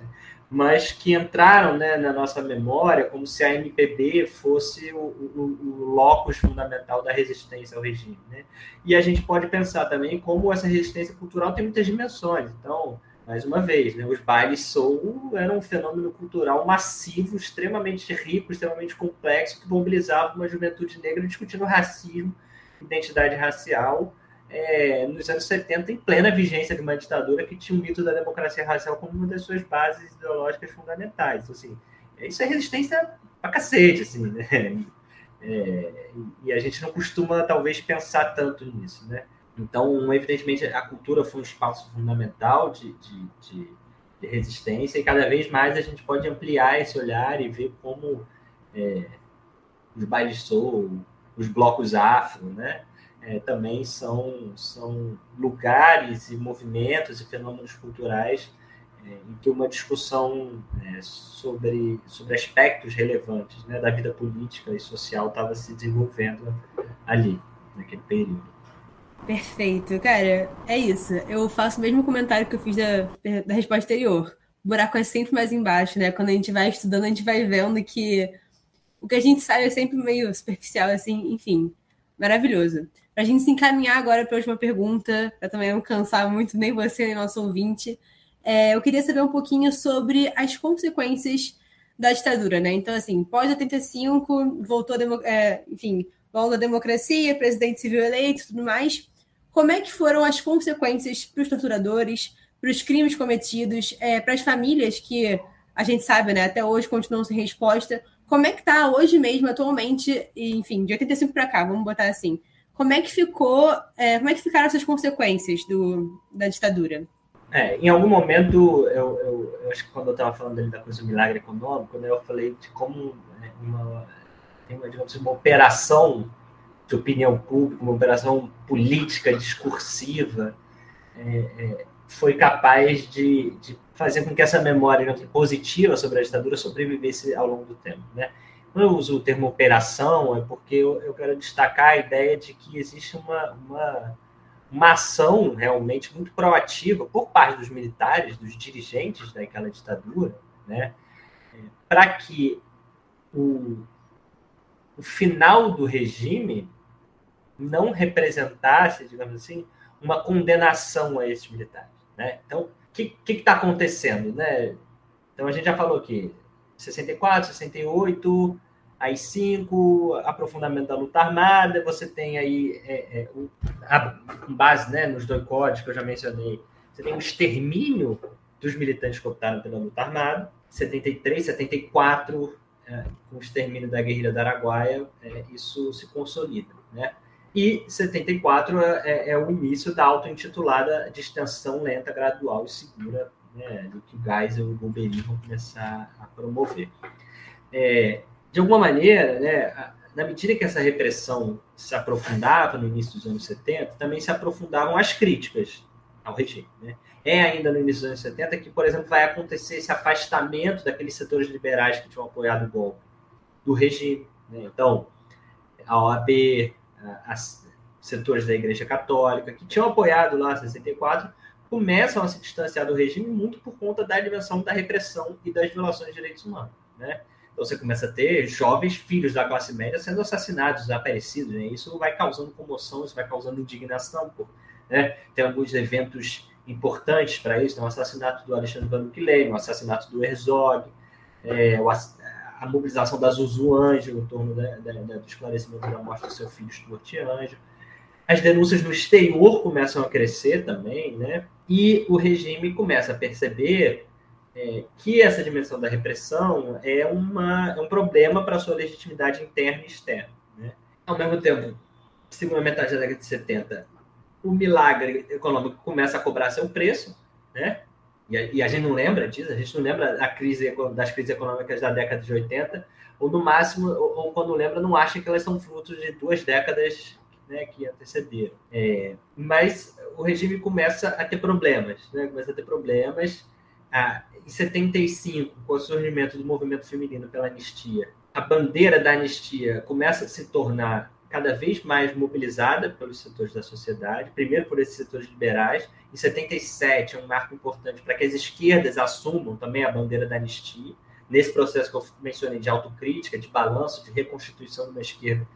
mas que entraram, né, na nossa memória como se a MPB fosse o locus fundamental da resistência ao regime, né? E a gente pode pensar também como essa resistência cultural tem muitas dimensões. Então, mais uma vez, né, os bailes soul eram um fenômeno cultural massivo, extremamente rico, extremamente complexo, que mobilizava uma juventude negra discutindo racismo, identidade racial, nos anos 70, em plena vigência de uma ditadura que tinha o mito da democracia racial como uma das suas bases ideológicas fundamentais. Então, assim, isso é resistência pra cacete, assim, né? E a gente não costuma, talvez, pensar tanto nisso, né? Então, evidentemente, a cultura foi um espaço fundamental de resistência, e cada vez mais a gente pode ampliar esse olhar e ver como os bailes soul, os blocos afro, né, também são lugares e movimentos e fenômenos culturais em que uma discussão sobre aspectos relevantes, né, da vida política e social estava se desenvolvendo ali, naquele período. Perfeito, cara, é isso. Eu faço o mesmo comentário que eu fiz da resposta anterior. O buraco é sempre mais embaixo, né? Quando a gente vai estudando, a gente vai vendo que o que a gente sabe é sempre meio superficial, assim, enfim, maravilhoso. Para a gente se encaminhar agora para a última pergunta, para também não cansar muito nem você nem nosso ouvinte, eu queria saber um pouquinho sobre as consequências da ditadura, né? Então, assim, pós-85, voltou enfim, longa democracia, presidente civil eleito e tudo mais. Como é que foram as consequências para os torturadores, para os crimes cometidos, para as famílias que a gente sabe, né, até hoje continuam sem resposta? Como é que está hoje mesmo, atualmente, enfim, de 85 para cá, vamos botar assim. Como é que ficaram essas consequências da ditadura? Em algum momento, eu acho que quando eu estava falando ali da coisa do milagre econômico, né, eu falei de como digamos, uma operação de opinião pública, uma operação política, discursiva, foi capaz de fazer com que essa memória positiva sobre a ditadura sobrevivesse ao longo do tempo, né? Quando eu uso o termo operação, é porque eu quero destacar a ideia de que existe uma ação realmente muito proativa por parte dos militares, dos dirigentes daquela ditadura, né, para que o final do regime não representasse, digamos assim, uma condenação a esses militares, né? Então, o que está acontecendo, né? Então, a gente já falou aqui, 64, 68, AI-5, aprofundamento da luta armada, você tem aí, com base, né, nos dois códigos que eu já mencionei, você tem um extermínio dos militantes que optaram pela luta armada, 73, 74, com o extermínio da guerrilha do Araguaia, isso se consolida, né? E 74 é o início da auto-intitulada distensão lenta, gradual e segura, né, do que o Geisel e o Golbery vão começar a promover. De alguma maneira, né, na medida que essa repressão se aprofundava no início dos anos 70, também se aprofundavam as críticas ao regime, né? É ainda no início dos anos 70 que, por exemplo, vai acontecer esse afastamento daqueles setores liberais que tinham apoiado o golpe do regime, né? Então, a OAB, setores da Igreja Católica, que tinham apoiado lá em 64, começam a se distanciar do regime muito por conta da dimensão da repressão e das violações de direitos humanos, né? Então você começa a ter jovens filhos da classe média sendo assassinados, desaparecidos, né? Isso vai causando comoção, isso vai causando indignação, né? Tem alguns eventos importantes para isso, né? O assassinato do Alexandre Van Leyden, o assassinato do Herzog, a mobilização da Zuzu Ângelo em torno do esclarecimento da morte do seu filho Stuart Ângelo. As denúncias no exterior começam a crescer também, né? E o regime começa a perceber que essa dimensão da repressão é um problema para a sua legitimidade interna e externa, né? Ao mesmo tempo, segunda metade da década de 70, o milagre econômico começa a cobrar seu preço, né? E a gente não lembra disso, a gente não lembra das crises econômicas da década de 80, ou no máximo, ou quando lembra, não acha que elas são frutos de 2 décadas, né, que antecederam. Mas o regime começa a ter problemas, né? Começa a ter problemas. Em 75, com o surgimento do movimento feminino pela anistia, a bandeira da anistia começa a se tornar cada vez mais mobilizada pelos setores da sociedade, primeiro por esses setores liberais. Em 77 é um marco importante para que as esquerdas assumam também a bandeira da anistia, nesse processo que eu mencionei de autocrítica, de balanço, de reconstituição de uma esquerda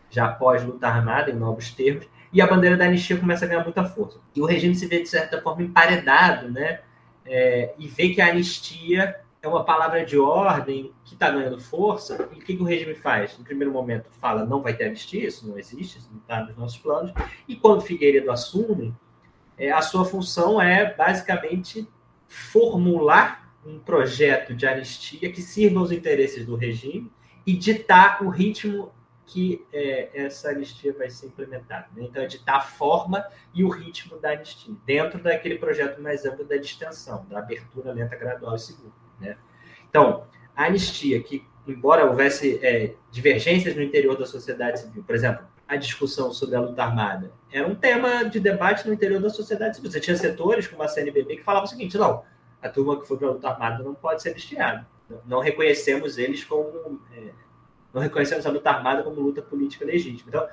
já após luta armada, em novos termos, e a bandeira da anistia começa a ganhar muita força. E o regime se vê, de certa forma, emparedado, né? E vê que a anistia é uma palavra de ordem que está ganhando força. E o que o regime faz? No primeiro momento fala, não vai ter anistia, isso não existe, isso não está nos nossos planos. E quando Figueiredo assume, a sua função é basicamente formular um projeto de anistia que sirva aos interesses do regime e ditar o ritmo que essa anistia vai ser implementada, né? Então, é ditar a forma e o ritmo da anistia, dentro daquele projeto mais amplo da distensão, da abertura lenta, gradual e segura, né? Então, a anistia, que, embora houvesse divergências no interior da sociedade civil, por exemplo, a discussão sobre a luta armada era um tema de debate no interior da sociedade civil. Você tinha setores, como a CNBB, que falavam o seguinte: não, a turma que foi para a luta armada não pode ser anistiada. Não reconhecemos eles como... não reconhecemos a luta armada como luta política legítima. Então,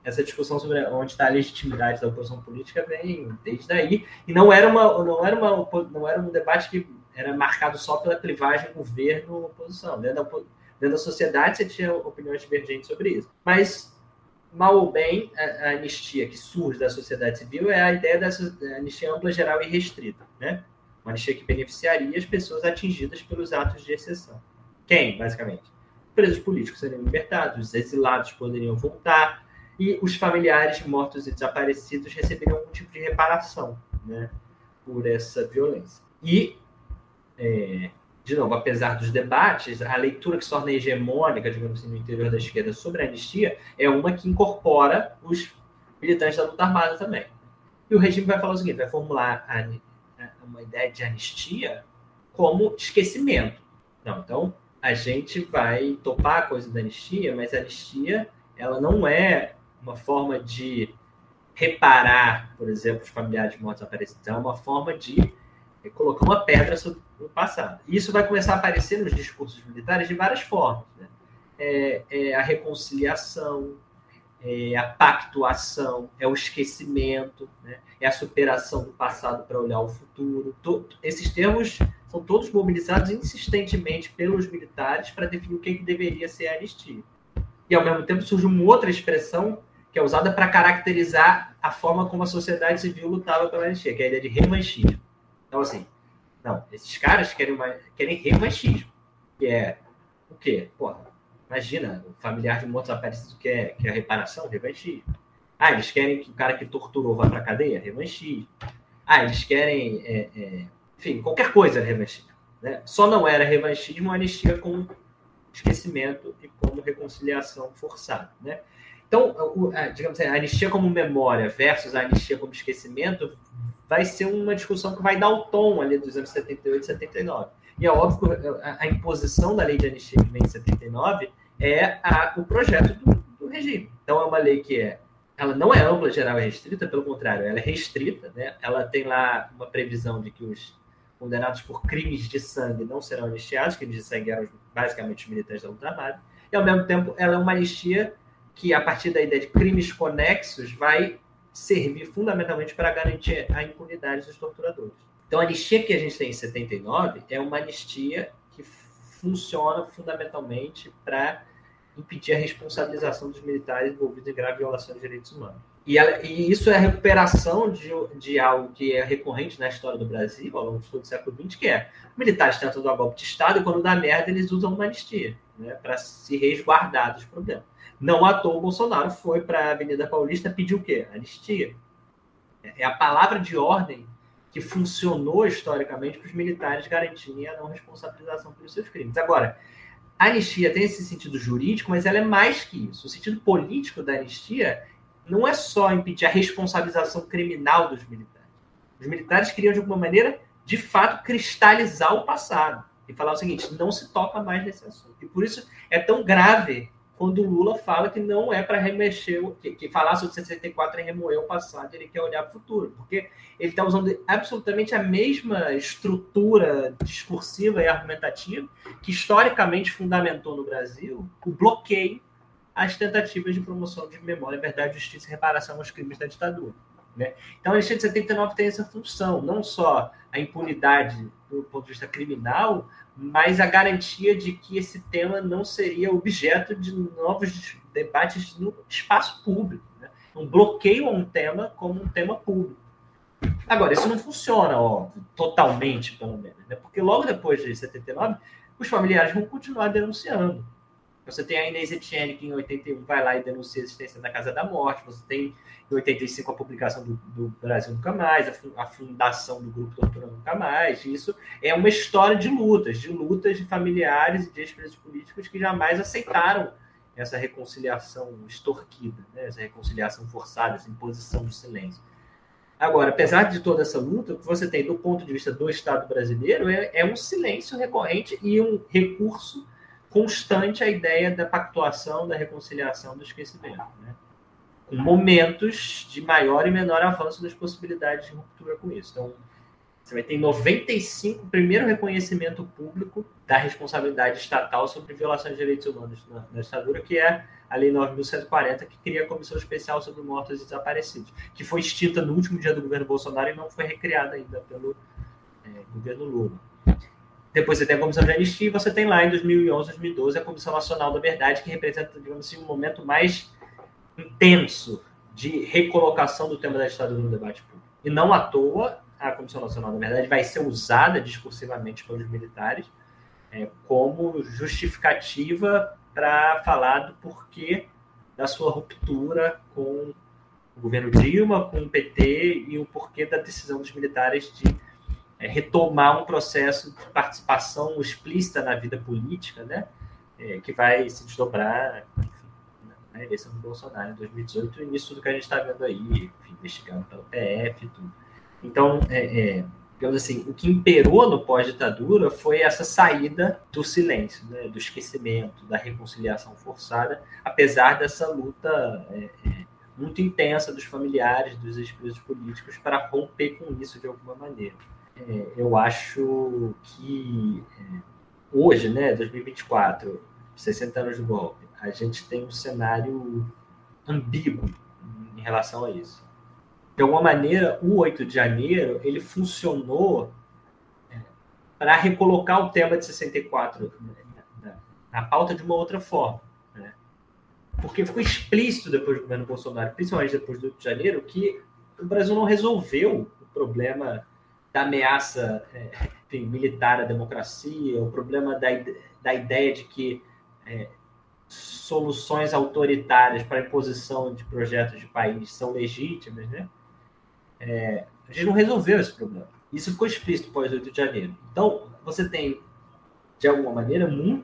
essa discussão sobre onde está a legitimidade da oposição política vem desde aí. E não era um debate que era marcado só pela clivagem governo-oposição. Dentro da sociedade, você tinha opiniões divergentes sobre isso. Mas, mal ou bem, a anistia que surge da sociedade civil é a ideia dessa anistia ampla, geral e restrita, né? Uma anistia que beneficiaria as pessoas atingidas pelos atos de exceção. Quem, basicamente? Presos políticos seriam libertados, os exilados poderiam voltar e os familiares mortos e desaparecidos receberiam algum tipo de reparação, né, por essa violência. E, de novo, apesar dos debates, a leitura que se torna hegemônica, digamos assim, no interior da esquerda sobre a anistia é uma que incorpora os militantes da luta armada também. E o regime vai falar o seguinte, vai formular uma ideia de anistia como esquecimento. Não, então, a gente vai topar a coisa da anistia, mas a anistia ela não é uma forma de reparar, por exemplo, os familiares de mortos desaparecidos, é uma forma de colocar uma pedra sobre o passado. E isso vai começar a aparecer nos discursos militares de várias formas, né? A reconciliação, a pactuação, é o esquecimento, né? É a superação do passado para olhar o futuro. Esses termos são todos mobilizados insistentemente pelos militares para definir o que deveria ser a anistia. E, ao mesmo tempo, surge uma outra expressão que é usada para caracterizar a forma como a sociedade civil lutava pela anistia, que é a ideia de revanchismo. Então, assim, não, esses caras querem revanchismo, que é o quê? Porra, imagina, o familiar de mortos desaparecidos quer a reparação, revanchismo. Eles querem que o cara que torturou vá para a cadeia, revanchismo. Eles querem, enfim, qualquer coisa é revanchismo, né? Só não era revanchismo a anistia com esquecimento e como reconciliação forçada, né? Então, digamos assim, a anistia como memória versus a anistia como esquecimento vai ser uma discussão que vai dar o tom ali dos anos 78 e 79. E é óbvio que a imposição da lei de anistia que vem em 79 é o projeto do regime. Então, é uma lei que ela não é ampla, geral e restrita, pelo contrário, ela é restrita, né? Ela tem lá uma previsão de que os condenados por crimes de sangue não serão anistiados, crimes de sangue eram basicamente os militares da luta armada, e ao mesmo tempo ela é uma anistia que, a partir da ideia de crimes conexos, vai servir fundamentalmente para garantir a impunidade dos torturadores. Então, a anistia que a gente tem em 79 é uma anistia que funciona fundamentalmente para impedir a responsabilização dos militares envolvidos em grave violação de direitos humanos. E isso é a recuperação de algo que é recorrente na história do Brasil, ao longo de todo o século XX, que é militares tentam dar golpe de Estado e, quando dá merda, eles usam uma anistia, né, para se resguardar dos problemas. Não à toa o Bolsonaro foi para a Avenida Paulista pedir o quê? Anistia. É a palavra de ordem que funcionou historicamente para os militares garantirem a não responsabilização pelos seus crimes. Agora, a anistia tem esse sentido jurídico, mas ela é mais que isso. O sentido político da anistia não é só impedir a responsabilização criminal dos militares. Os militares queriam, de alguma maneira, de fato, cristalizar o passado e falar o seguinte: não se toca mais nesse assunto. E por isso é tão grave quando o Lula fala que não é para remexer, que falar sobre 64 é remoer o passado, ele quer olhar para o futuro, porque ele está usando absolutamente a mesma estrutura discursiva e argumentativa que historicamente fundamentou no Brasil o bloqueio às tentativas de promoção de memória, verdade, justiça e reparação aos crimes da ditadura, né? Então, a anistia de 79 tem essa função, não só a impunidade do ponto de vista criminal, mas a garantia de que esse tema não seria objeto de novos debates no espaço público, né? Um bloqueio a um tema como um tema público. Agora, isso não funciona, óbvio, totalmente, pelo menos, né? Porque logo depois de 79, os familiares vão continuar denunciando. Você tem a Inês Etienne, que em 81 vai lá e denuncia a existência da Casa da Morte. Você tem, em 85, a publicação do Brasil Nunca Mais, a fundação do Grupo Tortura Nunca Mais. Isso é uma história de lutas de familiares e de ex-presos políticos que jamais aceitaram essa reconciliação extorquida, né? Essa reconciliação forçada, essa imposição do silêncio. Agora, apesar de toda essa luta, o que você tem do ponto de vista do Estado brasileiro é um silêncio recorrente e um recurso constante à ideia da pactuação, da reconciliação, do esquecimento, né? Com momentos de maior e menor avanço das possibilidades de ruptura com isso. Então, você vai ter em 95 o primeiro reconhecimento público da responsabilidade estatal sobre violação de direitos humanos na ditadura, que é a Lei 9.140, que cria a Comissão Especial sobre Mortos e Desaparecidos, que foi extinta no último dia do governo Bolsonaro e não foi recriada ainda pelo governo Lula. Depois você tem a Comissão de Anistia e você tem lá em 2011, 2012 a Comissão Nacional da Verdade, que representa, digamos assim, um momento mais intenso de recolocação do tema da ditadura no debate público. E não à toa, a Comissão Nacional da Verdade vai ser usada discursivamente pelos militares como justificativa para falar do porquê da sua ruptura com o governo Dilma, com o PT e o porquê da decisão dos militares de retomar um processo de participação explícita na vida política, né, que vai se desdobrar, enfim, na eleição do Bolsonaro em 2018, e nisso tudo que a gente está vendo aí, enfim, investigado pelo PF e tudo. Então, digamos assim, o que imperou no pós-ditadura foi essa saída do silêncio, né, do esquecimento, da reconciliação forçada, apesar dessa luta muito intensa dos familiares, dos ex-presos políticos, para romper com isso de alguma maneira. Eu acho que hoje, né, 2024, 60 anos do golpe, a gente tem um cenário ambíguo em relação a isso. De alguma maneira, o 8 de janeiro ele funcionou para recolocar o tema de 64 na pauta de uma outra forma. Né? Porque ficou explícito depois do governo Bolsonaro, principalmente depois do 8 de janeiro, que o Brasil não resolveu o problema da ameaça militar à democracia, o problema da ideia de que soluções autoritárias para a imposição de projetos de país são legítimas, né? A gente não resolveu esse problema. Isso ficou explícito pós 8 de janeiro. Então, você tem, de alguma maneira, um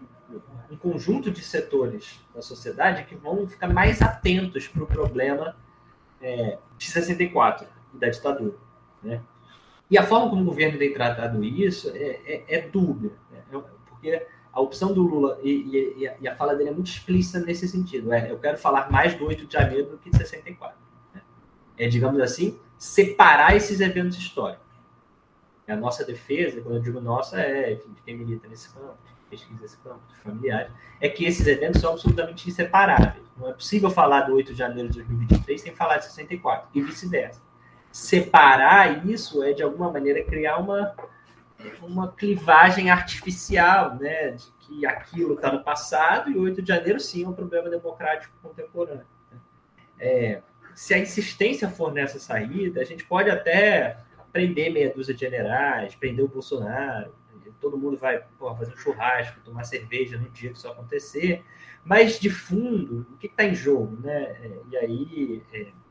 conjunto de setores da sociedade que vão ficar mais atentos para o problema de 64 e da ditadura, né? E a forma como o governo tem tratado isso é dúbia, né? Porque a opção do Lula e a fala dele é muito explícita nesse sentido. Eu quero falar mais do 8 de janeiro do que de 64. Né? Digamos assim, separar esses eventos históricos. A nossa defesa, quando eu digo nossa, enfim, de quem milita nesse campo, de pesquisa nesse campo, dos familiares, é que esses eventos são absolutamente inseparáveis. Não é possível falar do 8 de janeiro de 2023 sem falar de 64, e vice-versa. Separar isso de alguma maneira, criar uma clivagem artificial, né, de que aquilo está no passado e o 8 de janeiro, sim, é um problema democrático contemporâneo. Se a insistência for nessa saída, a gente pode até prender meia dúzia de generais, prender o Bolsonaro, todo mundo vai fazer um churrasco, tomar cerveja no dia que isso acontecer, mas, de fundo, o que está em jogo? Né? E aí,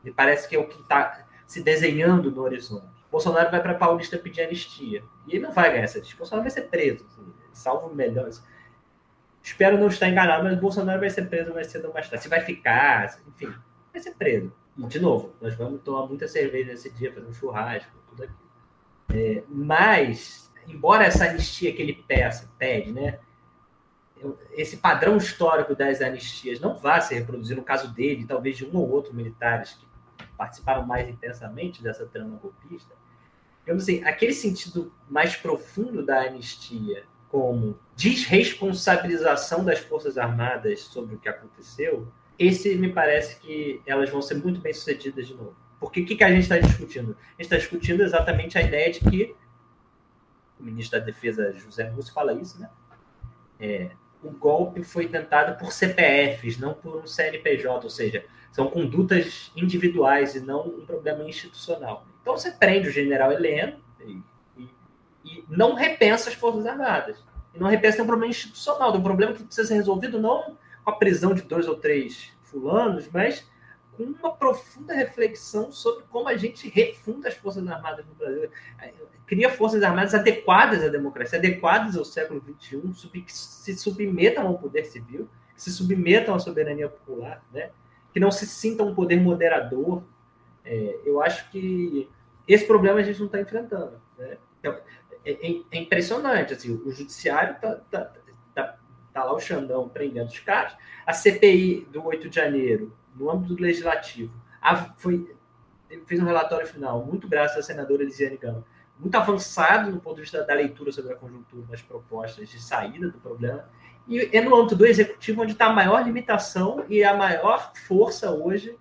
me parece que é o que está se desenhando no horizonte. Bolsonaro vai para a Paulista pedir anistia. E ele não vai ganhar essa anistia. Bolsonaro vai ser preso. Assim, salvo melhores. Espero não estar enganado, mas Bolsonaro vai ser preso mais cedo ou mais tarde. Se vai ficar, enfim, vai ser preso. E, de novo, nós vamos tomar muita cerveja nesse dia, fazer um churrasco, tudo aquilo. Mas, embora essa anistia que ele pede, né, esse padrão histórico das anistias não vá se reproduzir no caso dele, talvez de um ou outro militares que participaram mais intensamente dessa trama golpista, digamos assim, aquele sentido mais profundo da anistia como desresponsabilização das Forças Armadas sobre o que aconteceu, esse me parece que elas vão ser muito bem sucedidas de novo. Porque o que a gente está discutindo? A gente está discutindo exatamente a ideia de que o ministro da Defesa, José Múcio, fala isso, né? O golpe foi tentado por CPFs, não por um CNPJ, ou seja, são condutas individuais e não um problema institucional. Então você prende o general Heleno e não repensa as Forças Armadas. E não repensa um problema institucional, tem um problema que precisa ser resolvido não com a prisão de 2 ou 3 fulanos, mas com uma profunda reflexão sobre como a gente refunda as Forças Armadas no Brasil. Cria Forças Armadas adequadas à democracia, adequadas ao século XXI, que se submetam ao poder civil, que se submetam à soberania popular, né? Que não se sintam um poder moderador. Eu acho que esse problema a gente não está enfrentando. Né? É impressionante. Assim, o judiciário tá lá o Xandão prendendo os caras. A CPI do 8 de janeiro, no âmbito do legislativo, fez um relatório final, muito graças à senadora Elisiane Gama, muito avançado no ponto de vista da leitura sobre a conjuntura das propostas de saída do problema. E é no âmbito do executivo onde está a maior limitação e a maior força hoje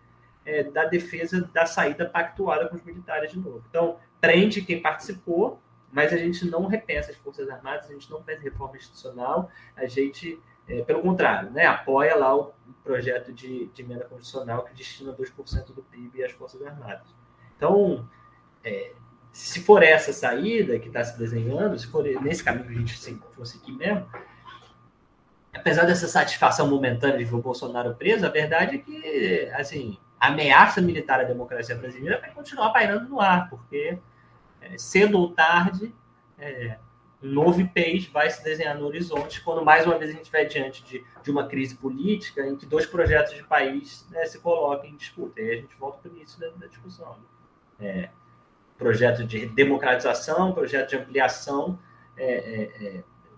da defesa da saída pactuada com os militares de novo. Então, prende quem participou, mas a gente não repensa as Forças Armadas, a gente não pensa em reforma institucional, a gente, pelo contrário, né, apoia lá o projeto de emenda constitucional que destina 2% do PIB às Forças Armadas. Então, se for essa saída que está se desenhando, se for nesse caminho que a gente fosse aqui mesmo, apesar dessa satisfação momentânea de ver o Bolsonaro preso, a verdade é que, assim, a ameaça militar à democracia brasileira vai continuar pairando no ar, porque cedo ou tarde um novo IPES vai se desenhar no horizonte, quando mais uma vez a gente estiver diante de uma crise política em que 2 projetos de país se coloquem em disputa. E aí a gente volta para o início da discussão. projeto de democratização, projeto de ampliação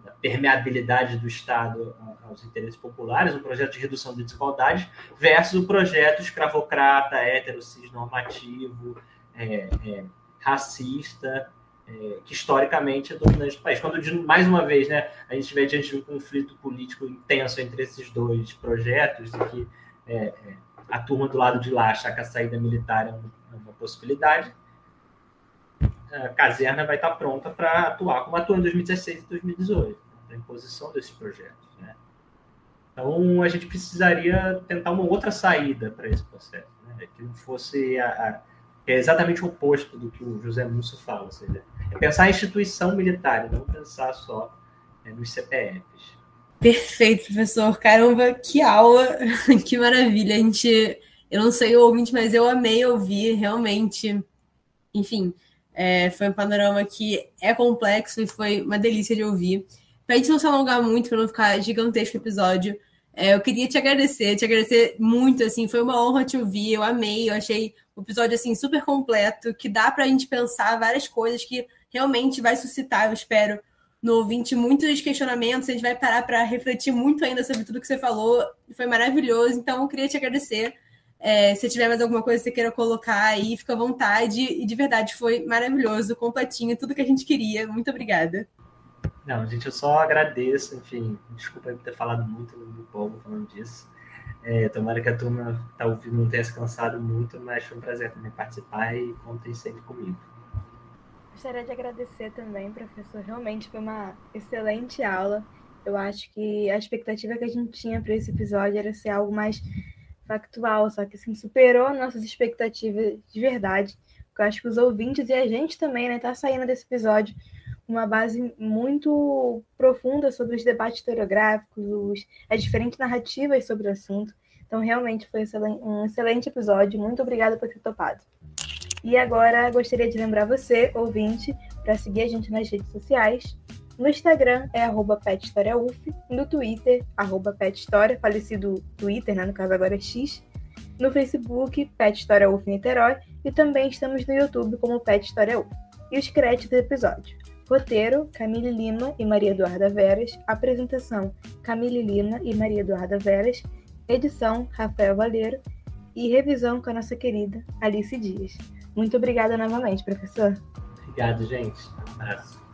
da permeabilidade do Estado aos interesses populares, um projeto de redução de desigualdade, versus o projeto escravocrata, hétero, cisnormativo, racista, que historicamente é dominante do país. Quando, mais uma vez, né, a gente estiver diante de um conflito político intenso entre esses dois projetos, e que a turma do lado de lá achar que a saída militar é uma possibilidade, a caserna vai estar pronta para atuar como atuou em 2016 e 2018, na imposição desses projetos, né? Então, a gente precisaria tentar uma outra saída para esse processo, né? Que não fosse é exatamente o oposto do que o José Múcio fala, ou seja, é pensar a instituição militar, não pensar só nos CPFs. Perfeito, professor. Caramba, que aula, que maravilha. Eu não sei o ouvinte, mas eu amei ouvir, realmente. Enfim, foi um panorama que é complexo e foi uma delícia de ouvir. Para a gente não se alongar muito, para não ficar gigantesco o episódio, eu queria te agradecer muito, assim, foi uma honra te ouvir, eu amei, eu achei o episódio, assim, super completo, que dá para a gente pensar várias coisas que realmente vai suscitar, eu espero, no ouvinte, muitos questionamentos, a gente vai parar para refletir muito ainda sobre tudo que você falou, foi maravilhoso, então eu queria te agradecer. Se tiver mais alguma coisa que você queira colocar aí, fica à vontade, e de verdade foi maravilhoso, completinho, tudo que a gente queria, muito obrigada. Não, gente, eu só agradeço, enfim, desculpa por ter falado muito no povo falando disso. Tomara que a turma que está ouvindo não tenha se cansado muito, mas foi um prazer também participar e contem sempre comigo. Gostaria de agradecer também, professor. Realmente foi uma excelente aula. Eu acho que a expectativa que a gente tinha para esse episódio era ser algo mais factual, só que assim, superou nossas expectativas de verdade. Eu acho que os ouvintes e a gente também, né, tá saindo desse episódio uma base muito profunda sobre os debates historiográficos, as diferentes narrativas sobre o assunto. Então, realmente foi um excelente episódio. Muito obrigada por ter topado. E agora, gostaria de lembrar você, ouvinte, para seguir a gente nas redes sociais. No Instagram é @PetHistoriaUF, no Twitter, @PetHistoria, falecido Twitter, né? No caso agora é X. No Facebook, Pet História UF Niterói, e também estamos no YouTube como Pet História UF. E os créditos do episódio. Roteiro, Camille Lima e Maria Eduarda Veras. Apresentação, Camille Lima e Maria Eduarda Veras. Edição, Rafael Valeiro. E revisão com a nossa querida Alice Dias. Muito obrigada novamente, professor. Obrigado, gente. Um abraço.